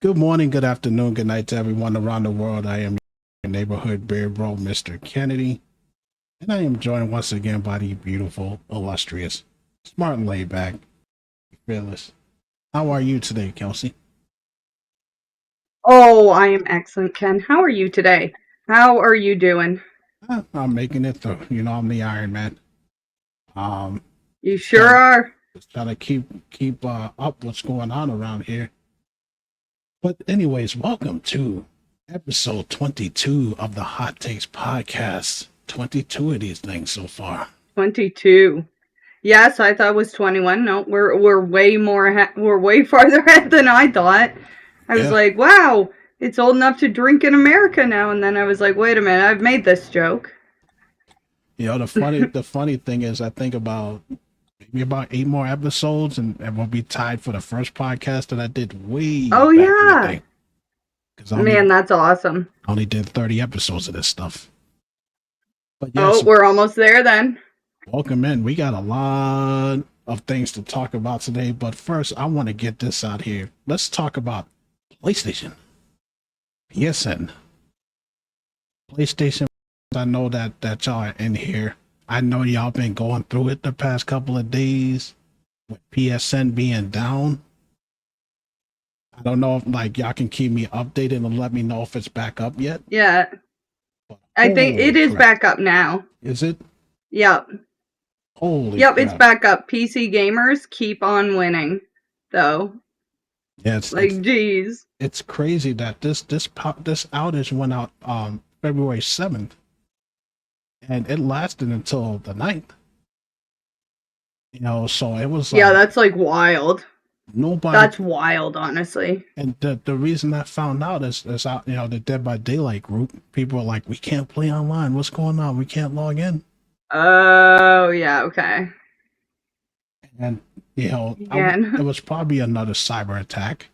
Good morning, good afternoon, good night to everyone around the world. I am your neighborhood beer bro, Mr. Kennedy, and I am joined once again by the beautiful, illustrious, smart and laid back, fearless. How are you today, Kelsey? Oh, I am excellent, Ken. How are you today? How are you doing? I'm making it through. You know, I'm the Iron Man. Um, You just sure trying, are. just trying to keep up what's going on around here. But anyways, welcome to episode 22 of the Hot Takes podcast. 22 of these things so far. 22. Yes, I thought it was 21. No, we're way more we're way farther ahead than I thought. I was Yeah. like, "Wow, it's old enough to drink in America now." And then I was like, "Wait a minute, I've made this joke." You know, the funny thing is I think about maybe about 8 more episodes and we'll be tied for the first podcast that I did way Oh back in the yeah. day. Because I only Man, that's awesome. only did 30 episodes of this stuff. But Oh, yes, we're almost there then. welcome in. We got a lot of things to talk about today, but first I want to get this out here. Let's talk about PlayStation, PSN, PlayStation. I know that y'all are in here. I know y'all been going through it the past couple of days with PSN being down. I don't know if like y'all can keep me updated and let me know if it's back up yet. Yeah. But I think holy it is crap. back up now. Is it? Yep. Holy Yep, it's crap. back up. PC gamers keep on winning, though. Yeah, Like, geez. it's crazy that this outage went out February 7th and it lasted until the 9th. You know, so it was Yeah, like that's like wild. nobody. That's wild, honestly. And the reason I found out is out, you know, the Dead by Daylight group, people are like, we can't play online. What's going on? We can't log in. Oh, yeah, okay. And you know, it Again. was probably another cyber attack.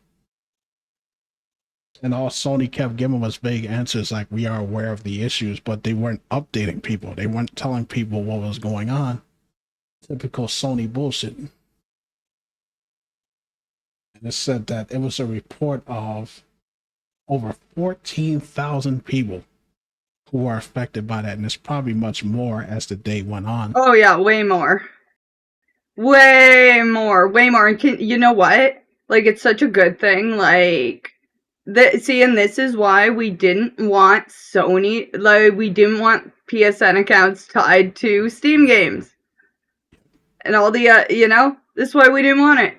And all Sony kept giving us vague answers like we are aware of the issues, but they weren't updating people. They weren't telling people what was going on. Typical Sony bullshit. And it said that it was a report of over 14,000 people who were affected by that, and it's probably much more as the day went on. Oh, yeah, way more. Way more. Way more. And you know what? Like, it's such a good thing. Like, see, and this is why we didn't want Sony, like, we didn't want PSN accounts tied to Steam games. And all the, this is why we didn't want it.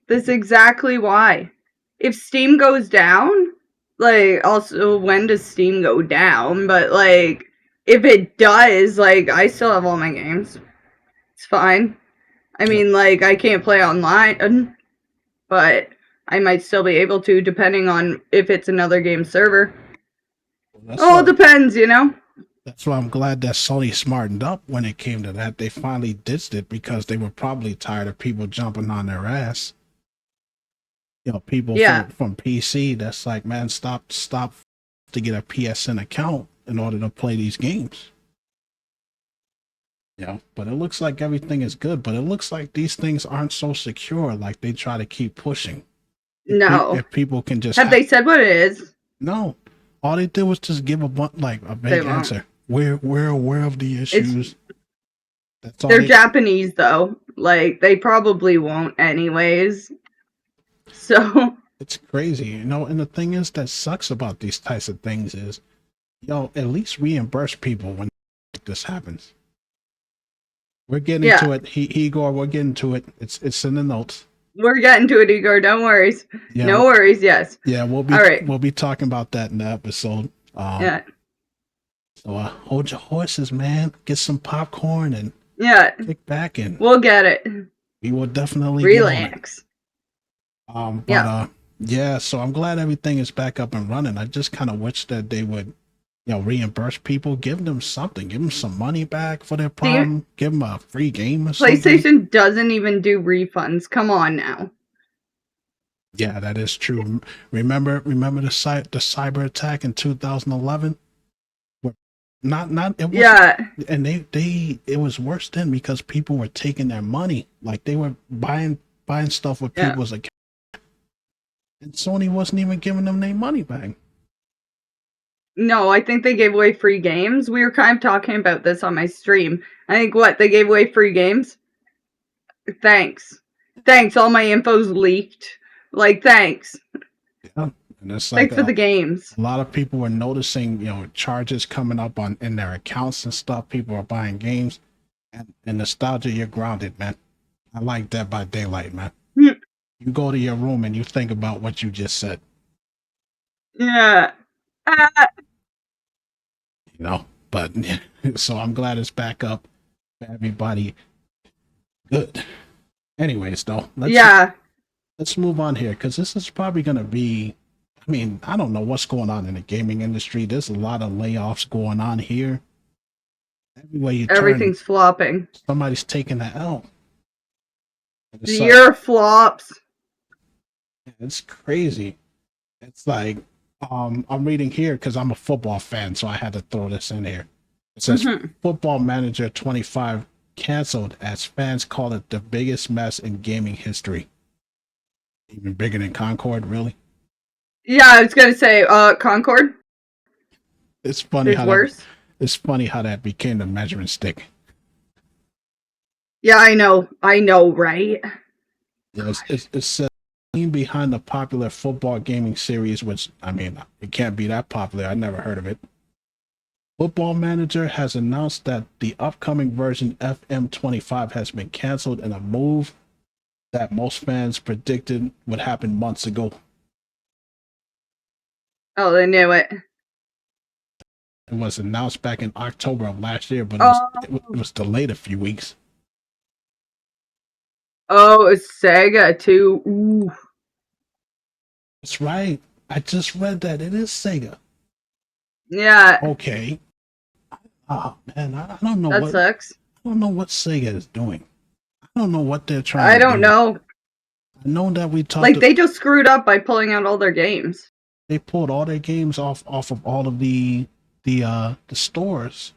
This is exactly why. If Steam goes down, like, also, when does Steam go down? But, like, if it does, like, I still have all my games. It's fine. I mean, like, I can't play online, but I might still be able to, depending on if it's another game server. That's Oh, it what depends, you know? that's why I'm glad that Sony smartened up when it came to that. They finally ditched it because they were probably tired of people jumping on their ass. You know, people Yeah. from PC that's like, man, stop to get a PSN account in order to play these games. Yeah, but it looks like everything is good, but it looks like these things aren't so secure like they try to keep pushing. No. If people can just Have they said what it is? no, all they did was just give a They vague won't. answer. We're aware of the issues. That's all They're they. Japanese, though. Like, they probably won't, anyways. So, It's crazy, you know. And the thing is that sucks about these types of things is, at least reimburse people when this happens. We're getting yeah. to it. Igor, we're getting to it. It's in the notes. We're getting to it, Igor. Don't worry. Yeah, No worries, yes. yeah. We'll All right. be talking about that in the episode. Yeah. So hold your horses, man. Get some popcorn and Yeah. kick back, and We'll get it. we will definitely get on it. Relax. But Yeah. yeah. So I'm glad everything is back up and running. I just kind of wish that they would, reimburse people, give them something, give them some money back for their problem, give them a free game or something. PlayStation doesn't even do refunds. Come on now. Yeah, that is true. Remember the cyber attack in 2011? Not it was, Yeah. and it was worse then because people were taking their money, like they were buying stuff with Yeah. people's account. and Sony wasn't even giving them their money back. No, I think they gave away free games. We were kind of talking about this on my stream. I think they gave away free games? Thanks. Thanks, all my info's leaked. Like, thanks. Yeah, and it's like Thanks for the games. a lot of people were noticing, charges coming up in their accounts and stuff. People are buying games, and nostalgia, you're grounded, man. I like Dead by Daylight, man. You go to your room and you think about what you just said. Yeah. But so I'm glad it's back up for everybody. Good. Anyways, though, let's move on here, because this is probably going to be, I mean, I don't know what's going on in the gaming industry. There's a lot of layoffs going on here. Everywhere you turn, everything's flopping. Somebody's taking the L. The year flops. It's crazy. It's like, I'm reading here because I'm a football fan, so I had to throw this in here. It says Football Manager 25 canceled as fans call it the biggest mess in gaming history. Even bigger than Concord, really? Yeah, I was gonna say, Concord. It's funny it's funny how that became the measuring stick. Yeah, I know, right? Yeah, it's behind the popular football gaming series, which, I mean, it can't be that popular. I never heard of it. Football Manager has announced that the upcoming version FM25 has been canceled in a move that most fans predicted would happen months ago. Oh, they knew it. It was announced back in October of last year, but it was delayed a few weeks. Oh, it's Sega too. Ooh. That's right. I just read that. It is Sega. Yeah. Okay. Oh man, I don't know. That sucks. I don't know what Sega is doing. I don't know what they're trying to do. I don't know. I know that we talked. Like, they just screwed up by pulling out all their games. They pulled all their games off of all of the stores,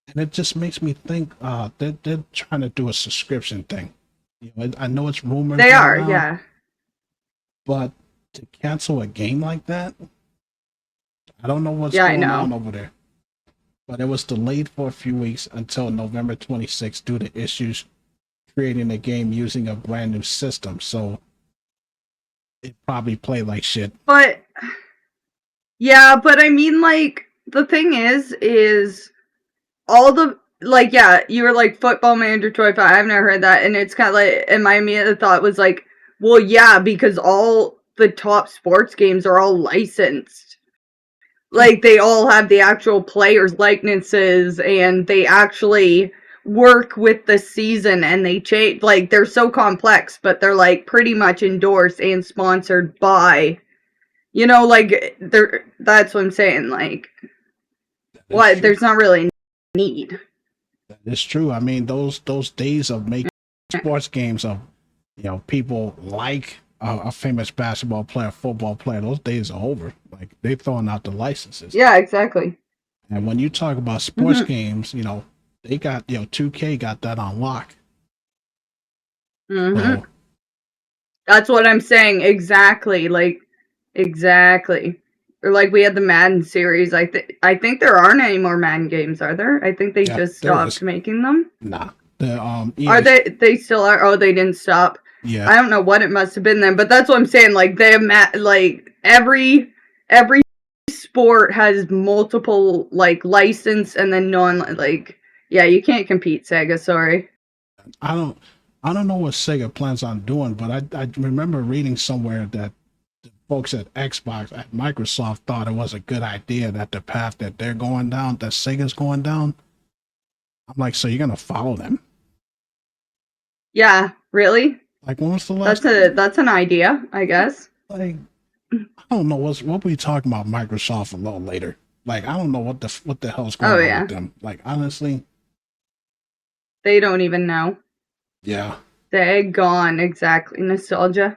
and it just makes me think they're trying to do a subscription thing. I know it's rumored. They are, yeah. But to cancel a game like that, I don't know what's going on over there. But it was delayed for a few weeks until November 26th due to issues creating a game using a brand new system. So it probably played like shit. But yeah, but I mean, like, the thing is all the, like, yeah, you were like Football Manager 25. I've never heard that, and it's kind of like, and my immediate thought was like, well, yeah, because all the top sports games are all licensed. Like, they all have the actual players' likenesses, and they actually work with the season, and they change. Like, they're so complex, but they're, like, pretty much endorsed and sponsored by, like, that's what I'm saying. Like, what? There's not really need. That is true. I mean, those days of making sports games of, people like a famous basketball player, football player, those days are over. Like, they've thrown out the licenses. Yeah, exactly. And when you talk about sports games, they got, 2K got that on lock. So, that's what I'm saying. Exactly. Like, exactly. Or like we had the Madden series. I think there aren't any more Madden games, are there? I think they just stopped making them. Nah. The are they still are? Oh, they didn't stop. Yeah. I don't know what it must have been then, but that's what I'm saying. Like, they have like every sport has multiple, like, license, and then like, yeah, you can't compete, Sega. Sorry. I don't know what Sega plans on doing, but I remember reading somewhere that the folks at Xbox, at Microsoft, thought it was a good idea that the path that they're going down, that Sega's going down. I'm like, so you're gonna follow them? Yeah, really? Like, when was the last? That's an idea, I guess. Like, I don't know what we talking about Microsoft a little later. Like, I don't know what the hell's going on with them. Like, honestly, they don't even know. Yeah. They're gone. Exactly. Nostalgia.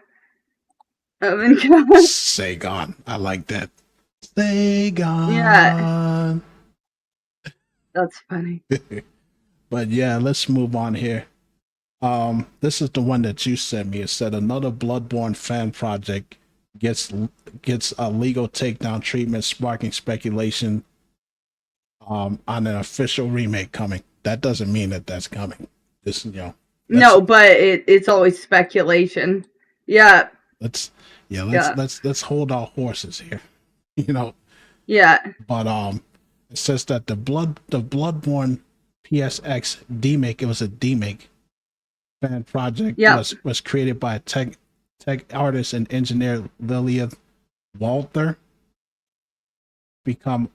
Say gone. I like that. Stay gone. Yeah. That's funny. But yeah, let's move on here. This is the one that you sent me. It said another Bloodborne fan project gets a legal takedown treatment, sparking speculation on an official remake coming. That doesn't mean that that's coming. This, that's No, but it's always speculation. Yeah, let's yeah, let's hold our horses here. You know, yeah, but it says that the Bloodborne PSX demake, it was a demake fan project, yeah, was created by tech artist and engineer Lilia Walther, become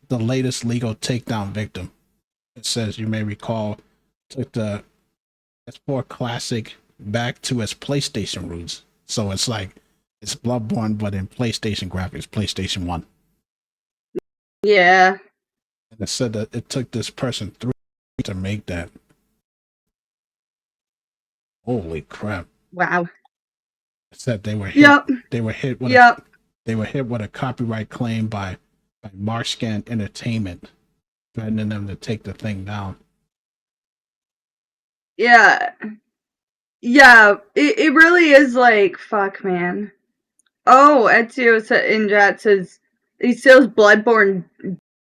the latest legal takedown victim. It says, you may recall, took the S4 classic back to its PlayStation roots. So it's like it's Bloodborne, but in PlayStation graphics, PlayStation 1. yeah. And it said that it took this person 3 years to make that. Holy crap. Wow. It said they were hit. Yep. They were hit with Yep. they were hit with a copyright claim by Marscan Entertainment, threatening them to take the thing down. Yeah. Yeah. It really is like, fuck, man. Oh, Ezio in chat says he sells Bloodborne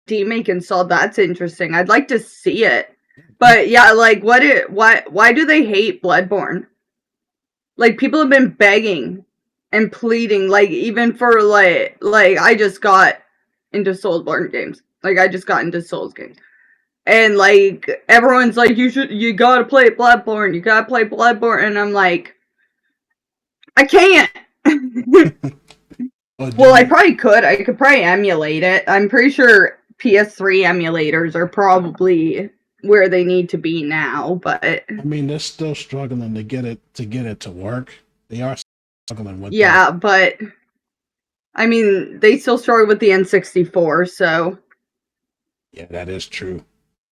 demake installed. That's interesting. I'd like to see it. But yeah, like why do they hate Bloodborne? Like people have been begging and pleading, like even for like I just got into Soulsborne games. Like I just got into Souls games. And like everyone's like, you gotta play Bloodborne, you gotta play Bloodborne, and I'm like, I can't. Well, I probably could. I could probably emulate it. I'm pretty sure PS3 emulators are probably where they need to be now, but I mean, they're still struggling to get it to work. They are struggling with yeah, but I mean, they still struggle with the N64, so yeah, that is true.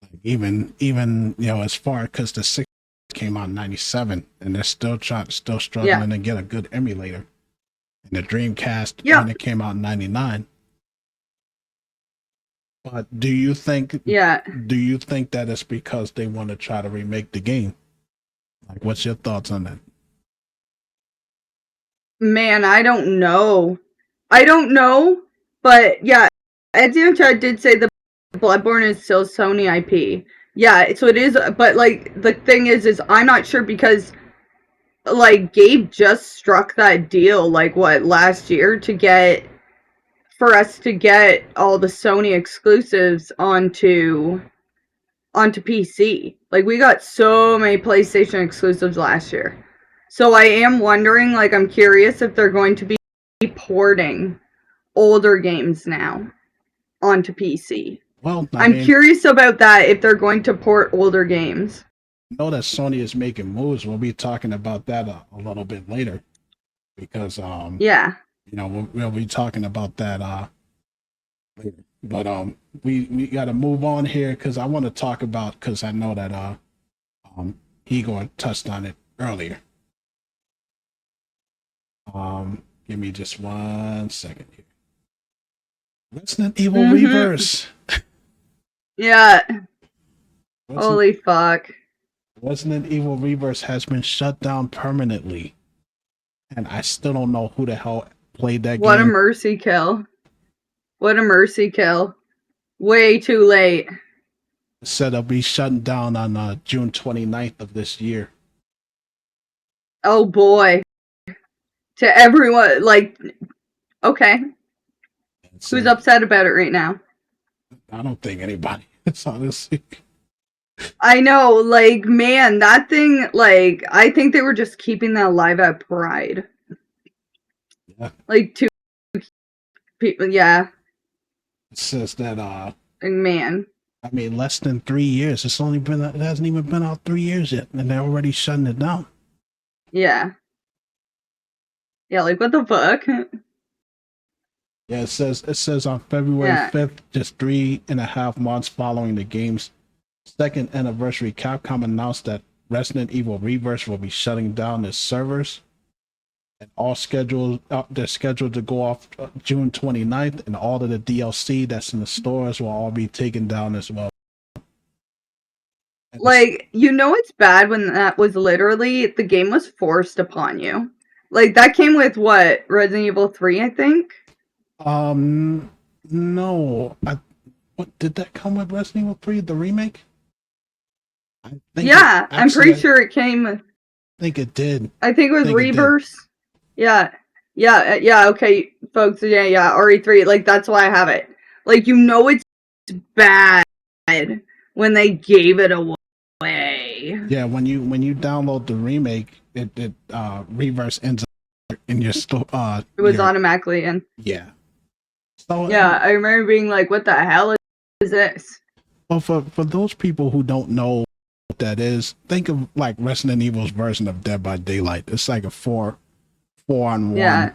Like even as far because the 6 came out in '97, and they're still struggling to get a good emulator. And the Dreamcast when it came out in '99. But do you think that it's because they want to try to remake the game? Like, what's your thoughts on that? Man, I don't know. But yeah, Ezio did say the Bloodborne is still Sony IP. Yeah, so it is, but like the thing is I'm not sure because like Gabe just struck that deal like what last year for us to get all the Sony exclusives onto PC. Like we got so many PlayStation exclusives last year. So I am wondering, like I'm curious if they're going to be porting older games now onto PC. Well, I'm curious about that if they're going to port older games. I know that Sony is making moves. We'll be talking about that a little bit later because we'll be talking about that later. But we got to move on here because I want to talk about because I know that Igor touched on it earlier. Give me just 1 second here. Resident Evil Reverse. Yeah. Holy fuck. Resident Evil Reverse has been shut down permanently. And I still don't know who the hell played that game. What a mercy kill. What a mercy kill. Way too late. It said it'll be shutting down on June 29th of this year. Oh boy. To everyone, like, okay. Who's upset about it right now? I don't think anybody. It's honestly. I know, like, man, that thing, like, I think they were just keeping that alive at Pride. Yeah. Like, two people, yeah. It says that, man. I mean, less than 3 years. It hasn't even been out 3 years yet, and they're already shutting it down. Yeah. Yeah, like, what the fuck? Yeah, it says on February 5th, just 3.5 months following the game's second anniversary, Capcom announced that Resident Evil Reverse will be shutting down its servers. And they're scheduled to go off June 29th, and all of the DLC that's in the stores will all be taken down as well. And Like, you know it's bad when that was literally, the game was forced upon you. Like, that came with what? Resident Evil 3, I think? no, what did that come with Resident Evil 3, the remake? I think it Yeah, I'm actually, pretty I sure it came, think it did. I think it I was think it did. Reverse. Yeah. Yeah, okay, folks, yeah, RE3, like, that's why I have it. Like, you know it's bad when they gave it away. Yeah, when you download the remake, it reverse ends up in your store. It was Your automatically in. yeah. So I Yeah, mean, I remember being like, what the hell is this? well, for those people who don't know what that is, think of like Resident Evil's version of Dead by Daylight. It's like a four on one. Yeah,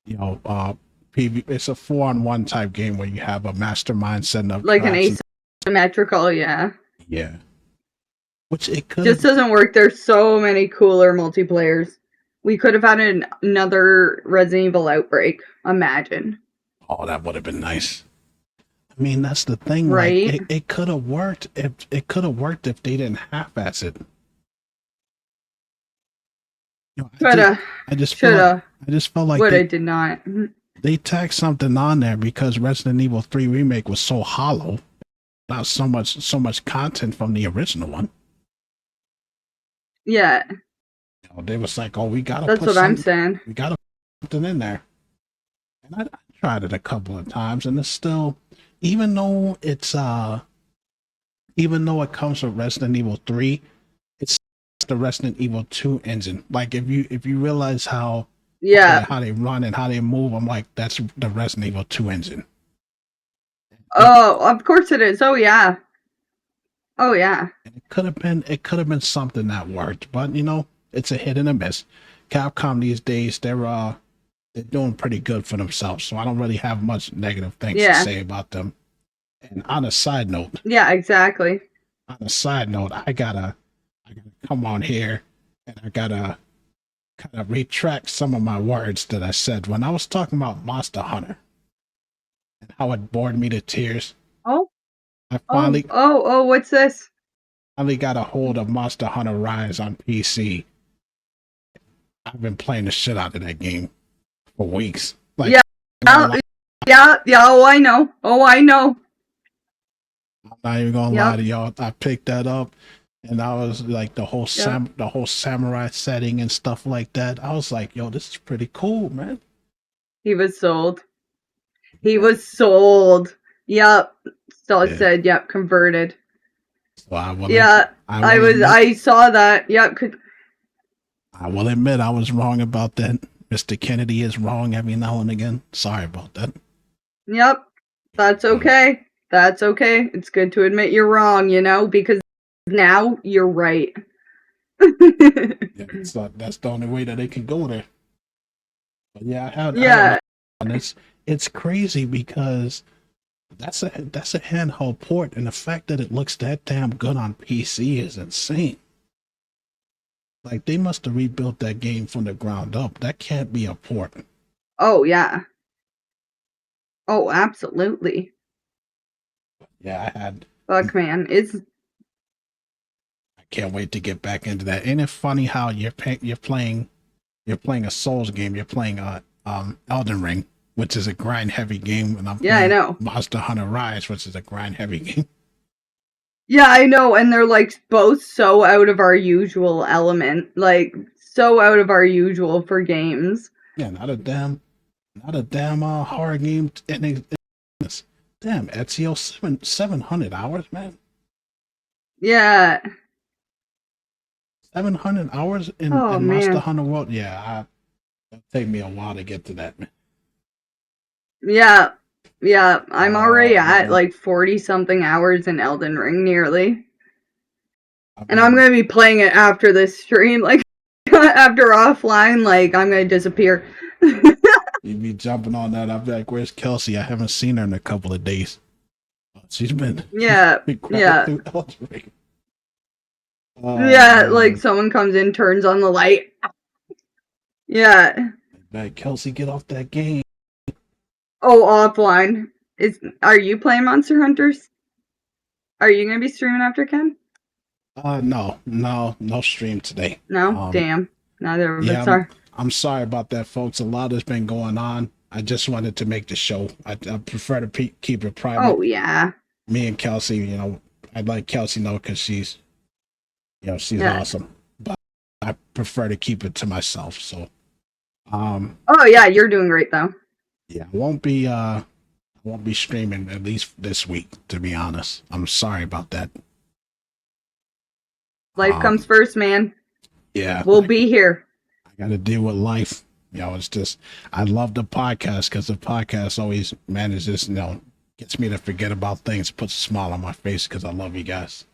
You know, it's a 4-on-1 type game where you have a mastermind setting up like an traps and asymmetrical, yeah. yeah, which it could Just have. doesn't work. There's so many cooler multiplayers. We could have had another Resident Evil Outbreak. Imagine. Oh, that would have been nice. I mean, that's the thing. Like, Right? it could have worked if they didn't half-ass it. You know, Shoulda. I just feel like Shoulda. But I did not. they tacked something on there because Resident Evil 3 remake was so hollow, not so much content from the original one. Yeah, You know, they was like, oh, that's what I'm saying. we gotta put something in there. And I tried it a couple of times, and it's still, even though it comes from Resident Evil 3, it's the Resident Evil 2 engine. Like if you realize Yeah. how they run and how they move, I'm like, that's the Resident Evil 2 engine. Oh, of course it is. Oh, yeah. Oh, yeah. And it could have been something that worked, but it's a hit and a miss. Capcom these days, they're doing pretty good for themselves, so I don't really have much negative things to Yeah. say about them. And on a side note, Yeah, exactly. I gotta come on here and I gotta kind of retract some of my words that I said when I was talking about Monster Hunter and how it bored me to tears. Oh, I finally what's this? got a hold of Monster Hunter Rise on PC. I've been playing the shit out of that game for weeks. Like, Yeah. I'm not Yeah. Oh, I know. even gonna lie Yep. to y'all. I picked that up, and I was like the whole samurai setting and stuff like that. I was like, yo, this is pretty cool, man. He was sold. He was sold. Yep. So it Yeah. said, yep, converted. So Yeah, I saw that. Yep. I will admit I was wrong about that. Mr. Kennedy is wrong every now and again. Sorry about that. Yep. That's okay. That's okay. It's good to admit you're wrong, because now you're right. Yeah, that's the only way that they can go there. But yeah, I had Yeah. and it's crazy because that's a handheld port, and the fact that it looks that damn good on PC is insane. Like, they must have rebuilt that game from the ground up. That can't be a port. Oh, yeah. Oh, absolutely. Yeah, Fuck, man. I can't wait to get back into that. Ain't it funny how you're playing a Souls game, you're playing Elden Ring, which is a grind heavy game, and I'm Yeah, I playing know. Monster Hunter Rise, which is a grind heavy game. Yeah, I know. And they're like both so out of our usual element. Like, so out of our usual for games. Yeah, not a damn horror game in this. Damn, Ezio 700 hours, man. Yeah. 700 hours in Oh, Monster man. Hunter World. Yeah, it'll take me a while to get to that, man. Yeah. Yeah. I'm already at man. like 40 something hours in Elden Ring nearly. I And I'm mean, going to be playing it after this stream. Like, after offline, like, I'm going to disappear. you'd be jumping on that. I'll be like, where's Kelsey? I haven't seen her in a couple of days. She's been Yeah. Yeah. through Elden Ring. Yeah. Man. Like, someone comes in, turns on the light. Yeah. Like, Kelsey, get off that game. Oh, offline. Are you playing Monster Hunters? Are you going to be streaming after Ken? No stream today. No? Damn. Neither of Yeah, us are. I'm sorry about that, folks. A lot has been going on. I just wanted to make the show. I prefer to keep it private. Oh, yeah. Me and Kelsey, I'd like Kelsey know because she's Yeah. awesome. But I prefer to keep it to myself. So, Oh, yeah, you're doing great, though. yeah, I won't be streaming at least this week. To be honest, I'm sorry about that. Life comes first, man. Yeah, We'll be here. I got to deal with life. It's just I love the podcast because the podcast always manages, gets me to forget about things, puts a smile on my face because I love you guys.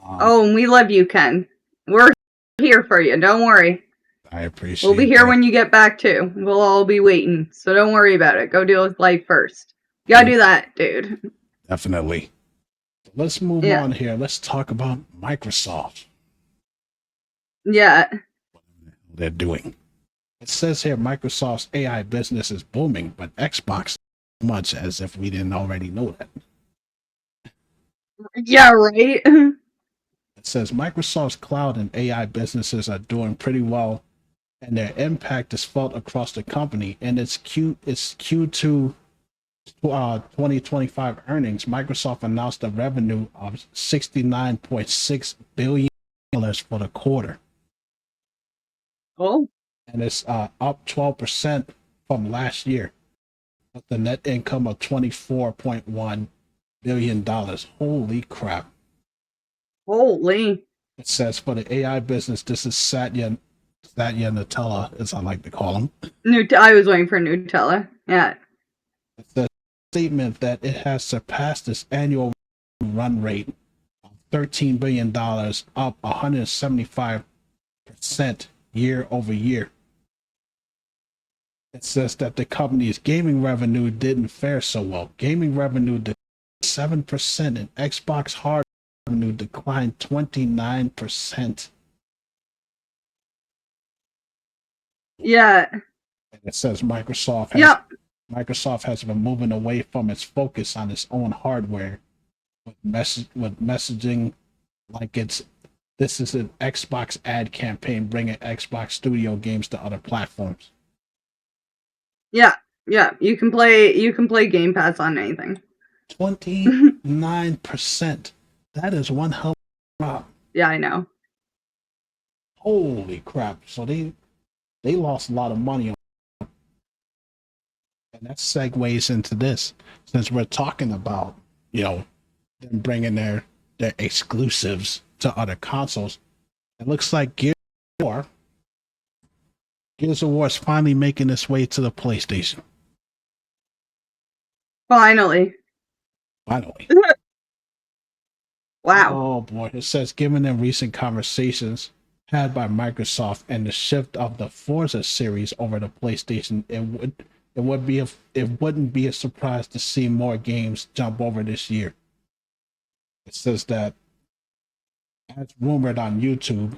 Oh, and we love you, Ken. We're here for you. Don't worry. I appreciate. We'll be here when you get back too. We'll all be waiting, so don't worry about it. Go deal with life first. You gotta do that, dude. Definitely. Let's move on here. Let's talk about Microsoft. Yeah. What they're doing. It says here Microsoft's AI business is booming, but Xbox much as if we didn't already know that. Yeah, right? It says Microsoft's cloud and AI businesses are doing pretty well, and their impact is felt across the company. In its Q2 2025 earnings, Microsoft announced a revenue of $69.6 billion for the quarter. Oh. And it's up 12% from last year, with the net income of $24.1 billion. Holy crap. Holy. It says for the AI business, this is Satya Nadella, as I like to call him. I was waiting for Nutella. Yeah. It says statement that it has surpassed its annual run rate of $13 billion, up 175% year over year. It says that the company's gaming revenue didn't fare so well. Gaming revenue declined 7% and Xbox hardware revenue declined 29%. Yeah. And it says Microsoft has been moving away from its focus on its own hardware with messaging like this is an Xbox ad campaign bringing Xbox Studio games to other platforms. Yeah. You can play Game Pass on anything. 29%. That is one hell of a drop. Yeah, I know. Holy crap. So they lost a lot of money on it. And that segues into this. Since we're talking about, them bringing their exclusives to other consoles, it looks like Gears of War is finally making its way to the PlayStation. Finally. Wow. Oh boy. It says, given the recent conversations had by Microsoft and the shift of the Forza series over to PlayStation, it wouldn't be a surprise to see more games jump over this year. It says that, as rumored on YouTube,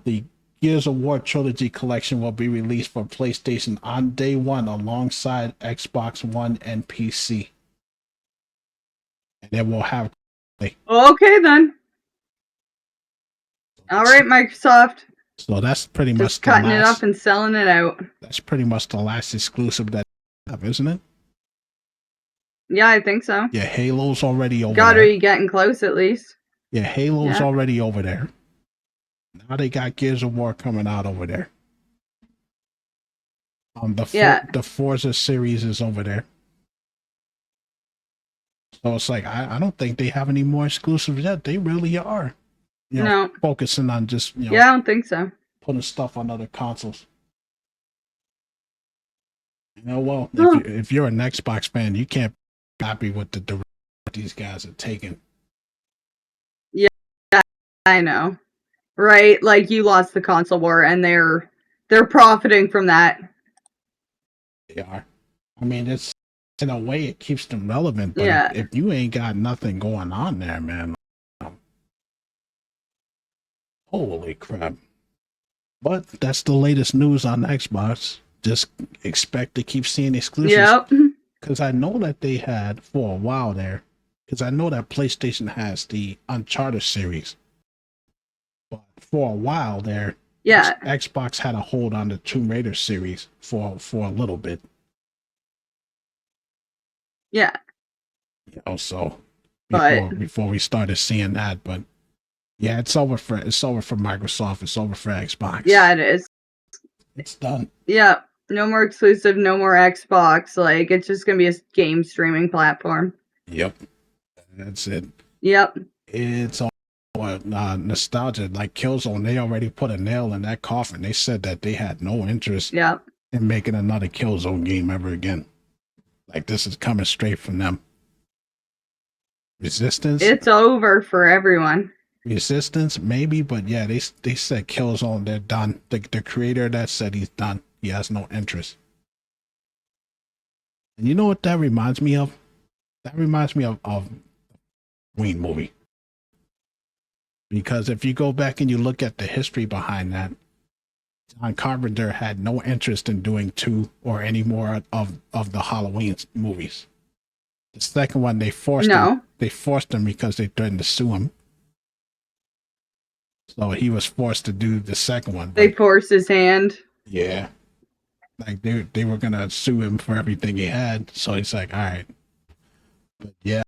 the Gears of War Trilogy Collection will be released for PlayStation on day one alongside Xbox One and PC. And it will have... Okay, then. All right, Microsoft. So that's pretty much just cutting it up and selling it out. That's pretty much the last exclusive that they have, isn't it? Yeah, I think so. Yeah, Halo's already over Gotta there. be getting close at least. Yeah, Halo's already over there. Now they got Gears of War coming out over there. The Forza series is over there. So it's like I don't think they have any more exclusives yet. They really are. Focusing on just I don't think so. Putting stuff on other consoles. If you're an Xbox fan, you can't be happy with the direction these guys are taking. Yeah, I know. Right? Like you lost the console war and they're profiting from that. They are. I mean, it's in a way it keeps them relevant, but if you ain't got nothing going on there, man. Holy crap. But that's the latest news on Xbox. Just expect to keep seeing exclusives. Yep. Because I know that they had, for a while there, because I know that PlayStation has the Uncharted series, but for a while there, Yeah. Xbox had a hold on the Tomb Raider series for a little bit. Yeah. You know, so But before we started seeing that, but yeah, it's over for Microsoft. It's over for Xbox. yeah, it is. It's done. Yeah. No more exclusive, no more Xbox. Like, it's just gonna be a game streaming platform. Yep. That's it. Yep. It's all nostalgia. Like Killzone, they already put a nail in that coffin. They said that they had no interest Yep. in making another Killzone game ever again. Like, this is coming straight from them. Resistance? It's over for everyone. Resistance, maybe, but yeah, they said Killzone, they're done. The creator of that said he's done. He has no interest. And you know what that reminds me of? That reminds me of Halloween movie. Because if you go back and you look at the history behind that, John Carpenter had no interest in doing 2 or any more of the Halloween movies. The second one, they forced him. They forced him because they threatened to sue him. So he was forced to do the second one. They forced his hand. Yeah. Like, they were going to sue him for everything he had. So he's like, all right. But yeah,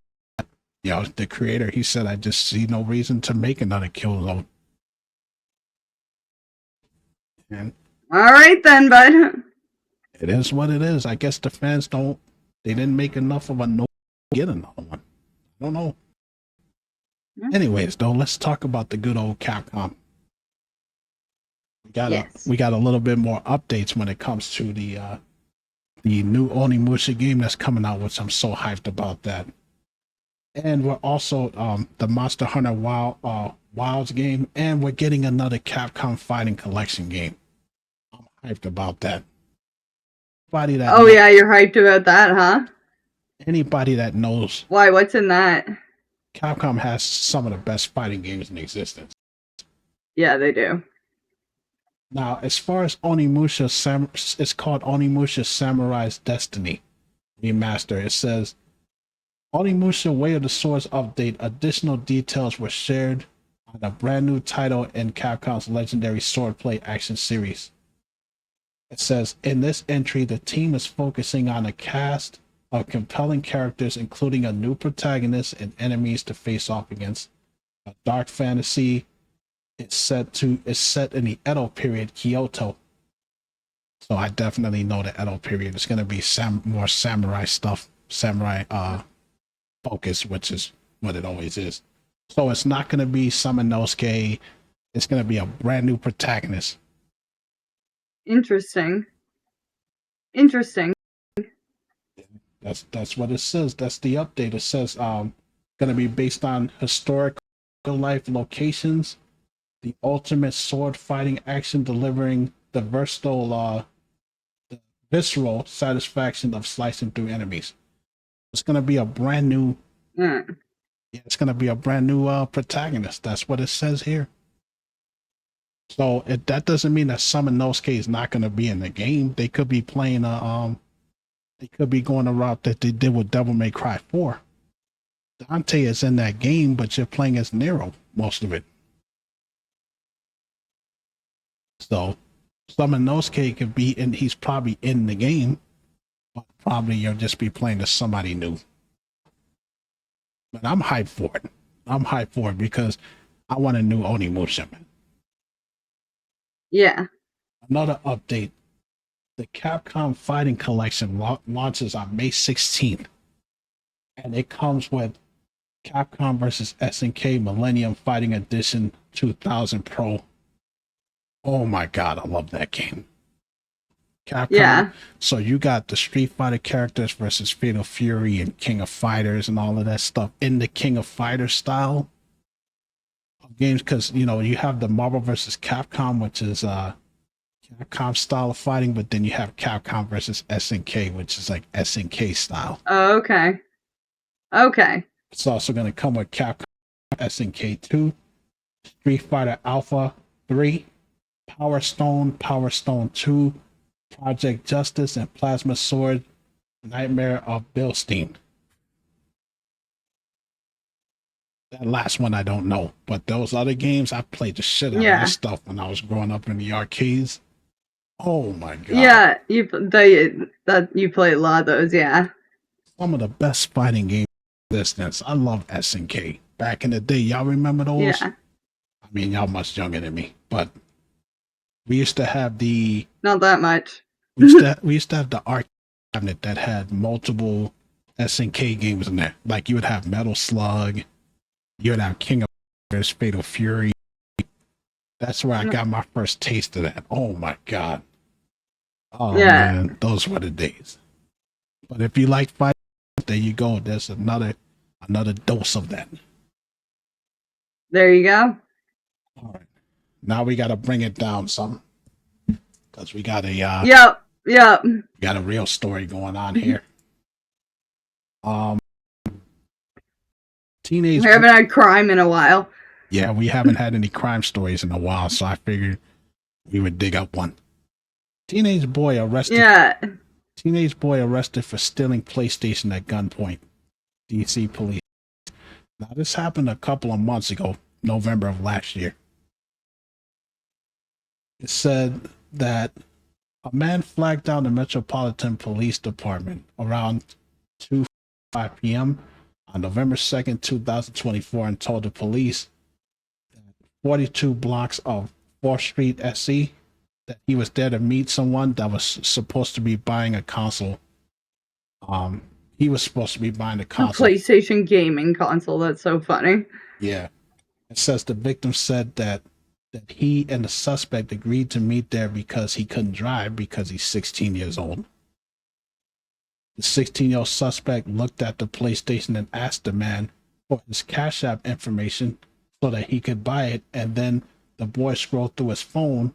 you know, the creator, he said, I just see no reason to make another Killzone. And all right then, bud. it is what it is. I guess the fans they didn't make enough of a no get another one. I don't know. Anyways, though, let's talk about the good old Capcom. We got a little bit more updates when it comes to the new Onimusha game that's coming out, which I'm so hyped about that. And we're also the Monster Hunter Wilds game, and we're getting another Capcom Fighting Collection game. I'm hyped about that. Yeah, you're hyped about that, huh? Anybody that knows. Why? What's in that? Capcom has some of the best fighting games in existence. Yeah, they do. Now, as far as Onimusha, it's called Onimusha Samurai's Destiny Remaster. It says, Onimusha Way of the Swords update. Additional details were shared on a brand new title in Capcom's legendary swordplay action series. It says, in this entry, the team is focusing on a cast of compelling characters, including a new protagonist and enemies to face off against. A dark fantasy is set in the Edo period, Kyoto. So I definitely know the Edo period. It's going to be more samurai stuff, samurai focus, which is what it always is. So it's not going to be Samanosuke. It's going to be a brand new protagonist. Interesting. That's what it says. That's the update. It says going to be based on historical life locations, the ultimate sword fighting action, delivering the visceral satisfaction of slicing through enemies. It's going to be a brand new. It's going to be a brand new protagonist. That's what it says here. So that doesn't mean that Samanosuke is not going to be in the game. They could be playing they could be going a route that they did with Devil May Cry 4. Dante is in that game, but you're playing as Nero most of it. So Samanosuke could be in. He's probably in the game, but probably you'll just be playing as somebody new. But I'm hyped for it. I'm hyped for it because I want a new Onimusha, man. Yeah. Another update. The Capcom Fighting Collection launches on May 16th. And it comes with Capcom vs. SNK Millennium Fighting Edition 2000 Pro. Oh my god, I love that game. Capcom. Yeah. So you got the Street Fighter characters versus Fatal Fury and King of Fighters and all of that stuff in the King of Fighters style of games, because you know you have the Marvel vs. Capcom, which is Capcom style of fighting, but then you have Capcom versus SNK, which is like SNK style. Oh, okay. It's also going to come with Capcom SNK 2, Street Fighter Alpha 3, Power Stone 2, Project Justice, and Plasma Sword Nightmare of Bilstein. That last one I don't know, but those other games I played the shit out of this stuff when I was growing up in the arcades. Oh my god! Yeah, you play a lot of those. Yeah. Some of the best fighting games in existence. I love SNK. Back in the day, y'all remember those? Yeah. I mean, y'all much younger than me, but we used to have the Not that much. we used to have the arcade cabinet that had multiple SNK games in there. Like you would have Metal Slug, you would have King of Fighters, Fatal Fury. That's where I got my first taste of that. Oh my god! Oh Yeah. man, those were the days. But if you like fighting, there you go. There's another dose of that. There you go. All right. Now we got to bring it down some because we got a Yep. got a real story going on here. Teenage. We haven't had crime in a while. Yeah, we haven't had any crime stories in a while, so I figured we would dig up one. Teenage boy arrested. Yeah. Teenage boy arrested for stealing PlayStation at gunpoint. DC police. Now this happened a couple of months ago, November of last year. It said that a man flagged down the Metropolitan Police Department around 2:05 p.m. on November 2nd, 2024, and told the police that 42 blocks of 4th Street SC that he was there to meet someone that was supposed to be buying a console. He was supposed to be buying a console. A PlayStation gaming console. That's so funny. Yeah. It says the victim said that he and the suspect agreed to meet there because he couldn't drive because he's 16 years old. The 16-year-old suspect looked at the PlayStation and asked the man for his Cash App information so that he could buy it, and then the boy scrolled through his phone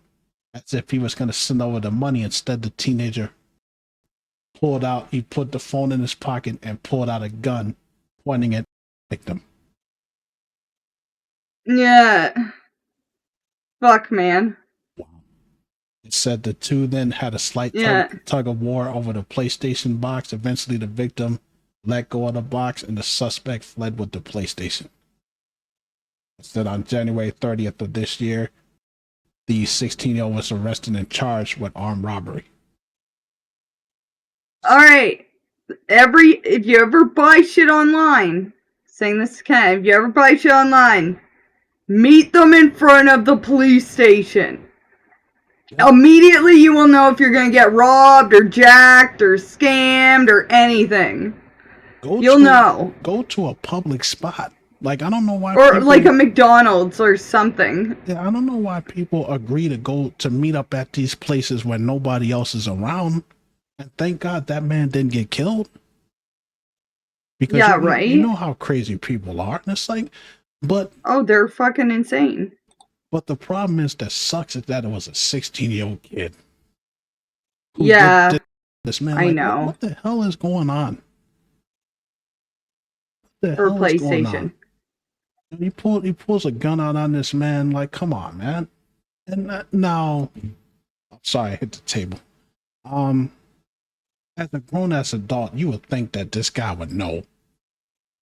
as if he was going to send over the money. Instead, the teenager he put the phone in his pocket and pulled out a gun, pointing at the victim. Yeah. Fuck, man. Wow. It said the two then had a slight tug of war over the PlayStation box. Eventually, the victim let go of the box and the suspect fled with the PlayStation. It said on January 30th of this year, the 16-year-old was arrested and charged with armed robbery. All right. If you ever buy shit online, saying this to Ken, if you ever buy shit online, meet them in front of the police station. Yep. Immediately you will know if you're going to get robbed or jacked or scammed or anything. You'll know. Go to a public spot. Like, I don't know why. Or like a McDonald's or something. Yeah, I don't know why people agree to meet up at these places when nobody else is around. And thank God that man didn't get killed. Because you know how crazy people are. And it's like, oh, they're fucking insane. But the problem is that sucks is that it was a 16-year-old kid. Yeah. This man, I know. What the hell is going on? Or PlayStation. He pulls a gun out on this man. Like, come on, man. And now, I'm sorry, I hit the table. As a grown-ass adult, you would think that this guy would know.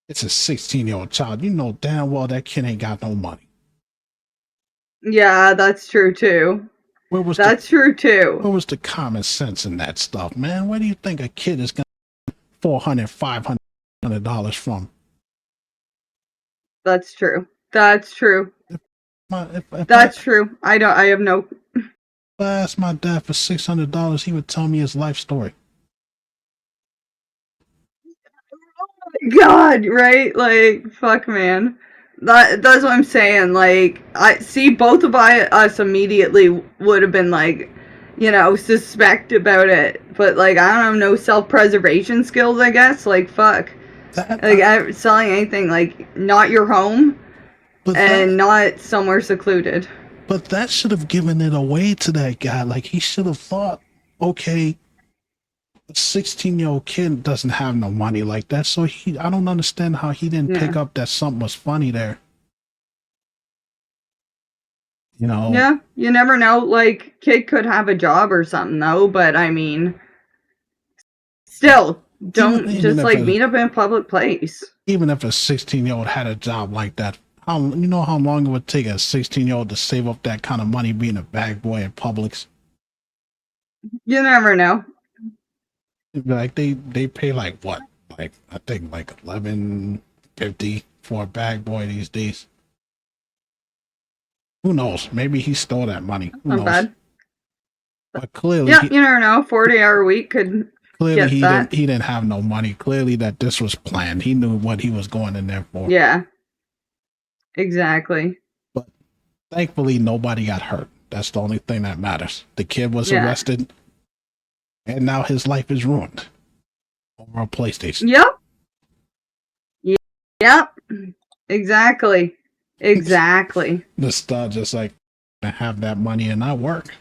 It's a 16-year-old child. You know damn well that kid ain't got no money. Yeah, that's true too. That's true too. Where was the common sense in that stuff, man? Where do you think a kid is going to $400, $500 from? That's true. That's true. That's true. I have no. If I asked my dad for $600, he would tell me his life story. God, right? Like, fuck, man. That's what I'm saying. Like, I see both of us immediately would have been like, suspect about it. But like, I don't have no self-preservation skills, I guess. Like, fuck. I'm selling anything, like, not your home and not somewhere secluded. But that should have given it away to that guy. Like, he should have thought, okay, a 16-year-old kid doesn't have no money like that. So I don't understand how he didn't pick up that something was funny there. Yeah, you never know. Like, kid could have a job or something, though. But, I mean, still, Don't even just if like a meet up in a public place. even if a 16-year-old had a job like that, how you know how long it would take a 16-year-old to save up that kind of money being a bag boy at Publix? You never know. Like they pay like what? Like I think like 11.50 for a bag boy these days. Who knows? Maybe he stole that money. Who Not knows? bad. But clearly Yeah, you never know. 40-hour week could clearly get that. he didn't have no money. Clearly that this was planned. He knew what he was going in there for. Yeah, exactly. But thankfully nobody got hurt. That's the only thing that matters. The kid was Yeah. arrested and now his life is ruined over a PlayStation. Yep. Yep. Exactly. Exactly. The star just like to have that money and not work.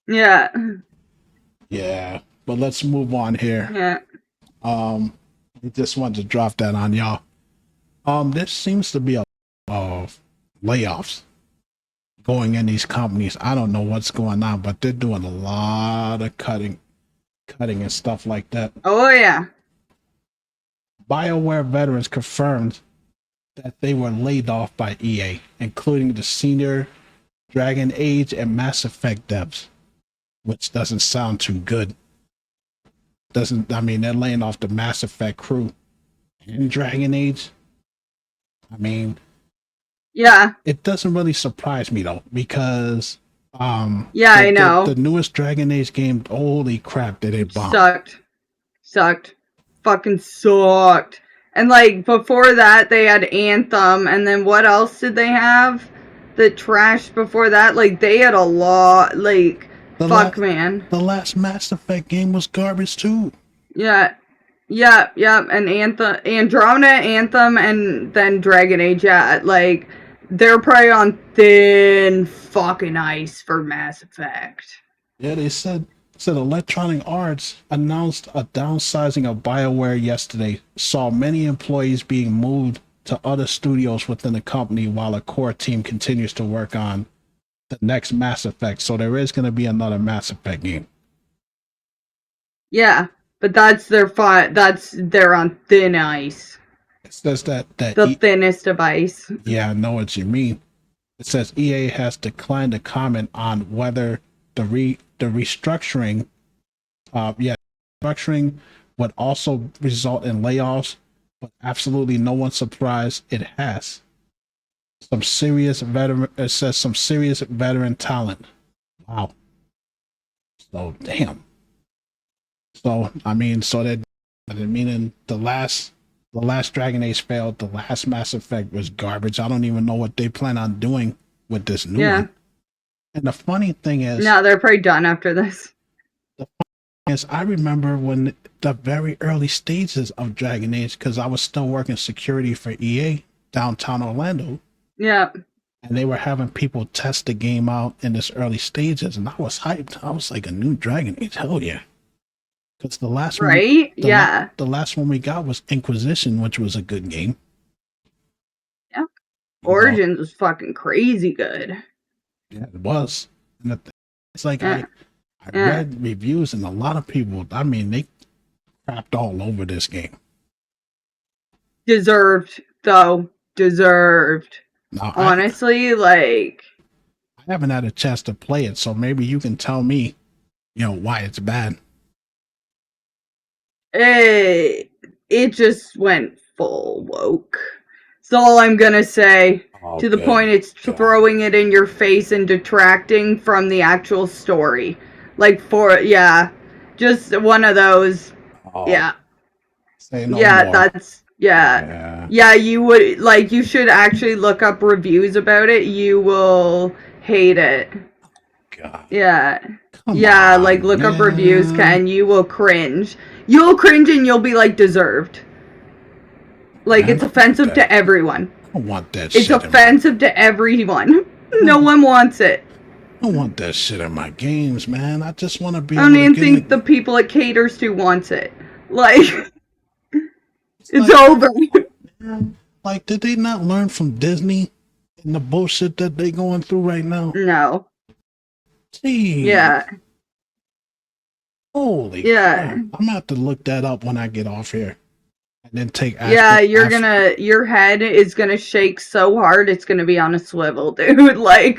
Yeah. Yeah. But let's move on here. Yeah. I just wanted to drop that on y'all. There seems to be a of layoffs going in these companies. I don't know what's going on, but they're doing a lot of cutting and stuff like that. Oh yeah. Bioware veterans confirmed that they were laid off by EA, including the senior Dragon Age and Mass Effect devs, which doesn't sound too good. I mean, they're laying off the Mass Effect crew and Dragon Age. I mean, Yeah. it doesn't really surprise me though, because Yeah, I know. the newest Dragon Age game, holy crap, did it bomb. Sucked. Fucking sucked. And like before that they had Anthem, and then what else did they have? The trash before that, like they had a lot, like man. The last Mass Effect game was garbage too. Yeah. And Andromeda, Anthem, and then Dragon Age, yeah, like they're probably on thin fucking ice for Mass Effect. Yeah, they said Electronic Arts announced a downsizing of BioWare yesterday, saw many employees being moved to other studios within the company while a core team continues to work on the next Mass Effect. So there is going to be another Mass Effect game. Yeah, but they're on thin ice. It says that the thinnest of ice. Yeah, I know what you mean. It says EA has declined to comment on whether the restructuring would also result in layoffs, but absolutely no one's surprised it has. It says some serious veteran talent. Wow. So damn. So I mean, meaning the last Dragon Age failed, the last Mass Effect was garbage. I don't even know what they plan on doing with this new one. And the funny thing is, no, they're probably done after this. The funny thing is, I remember when the very early stages of Dragon Age, because I was still working security for EA downtown Orlando. Yeah. And they were having people test the game out in its early stages, and I was hyped. I was like, a new Dragon Age, hell yeah! Because the last one, the last one we got was Inquisition, which was a good game. Yeah, Origins was fucking crazy good. Yeah, it was. And it's like I read reviews, and a lot of people, I mean, they crapped all over this game. Deserved, though. Now, honestly, I haven't had a chance to play it, so maybe you can tell me, why it's bad. It just went full woke. That's all I'm gonna say. To the point it's throwing it in your face and detracting from the actual story. Just one of those. Yeah. Say no more. Yeah, you would, you should actually look up reviews about it. You will hate it. God. Yeah. Look up reviews, Ken. You will cringe. You'll cringe and you'll be deserved. It's offensive to everyone. I don't want that shit. It's offensive to everyone. No one wants it. I don't want that shit in my games, man. I just want to be I don't even think the people it caters to wants it. It's over. Did they not learn from Disney and the bullshit that they going through right now? No. Gee. Yeah. Holy Yeah. crap. I'm gonna have to look that up when I get off here. And then take Yeah, your head is gonna shake so hard it's gonna be on a swivel, dude. Like,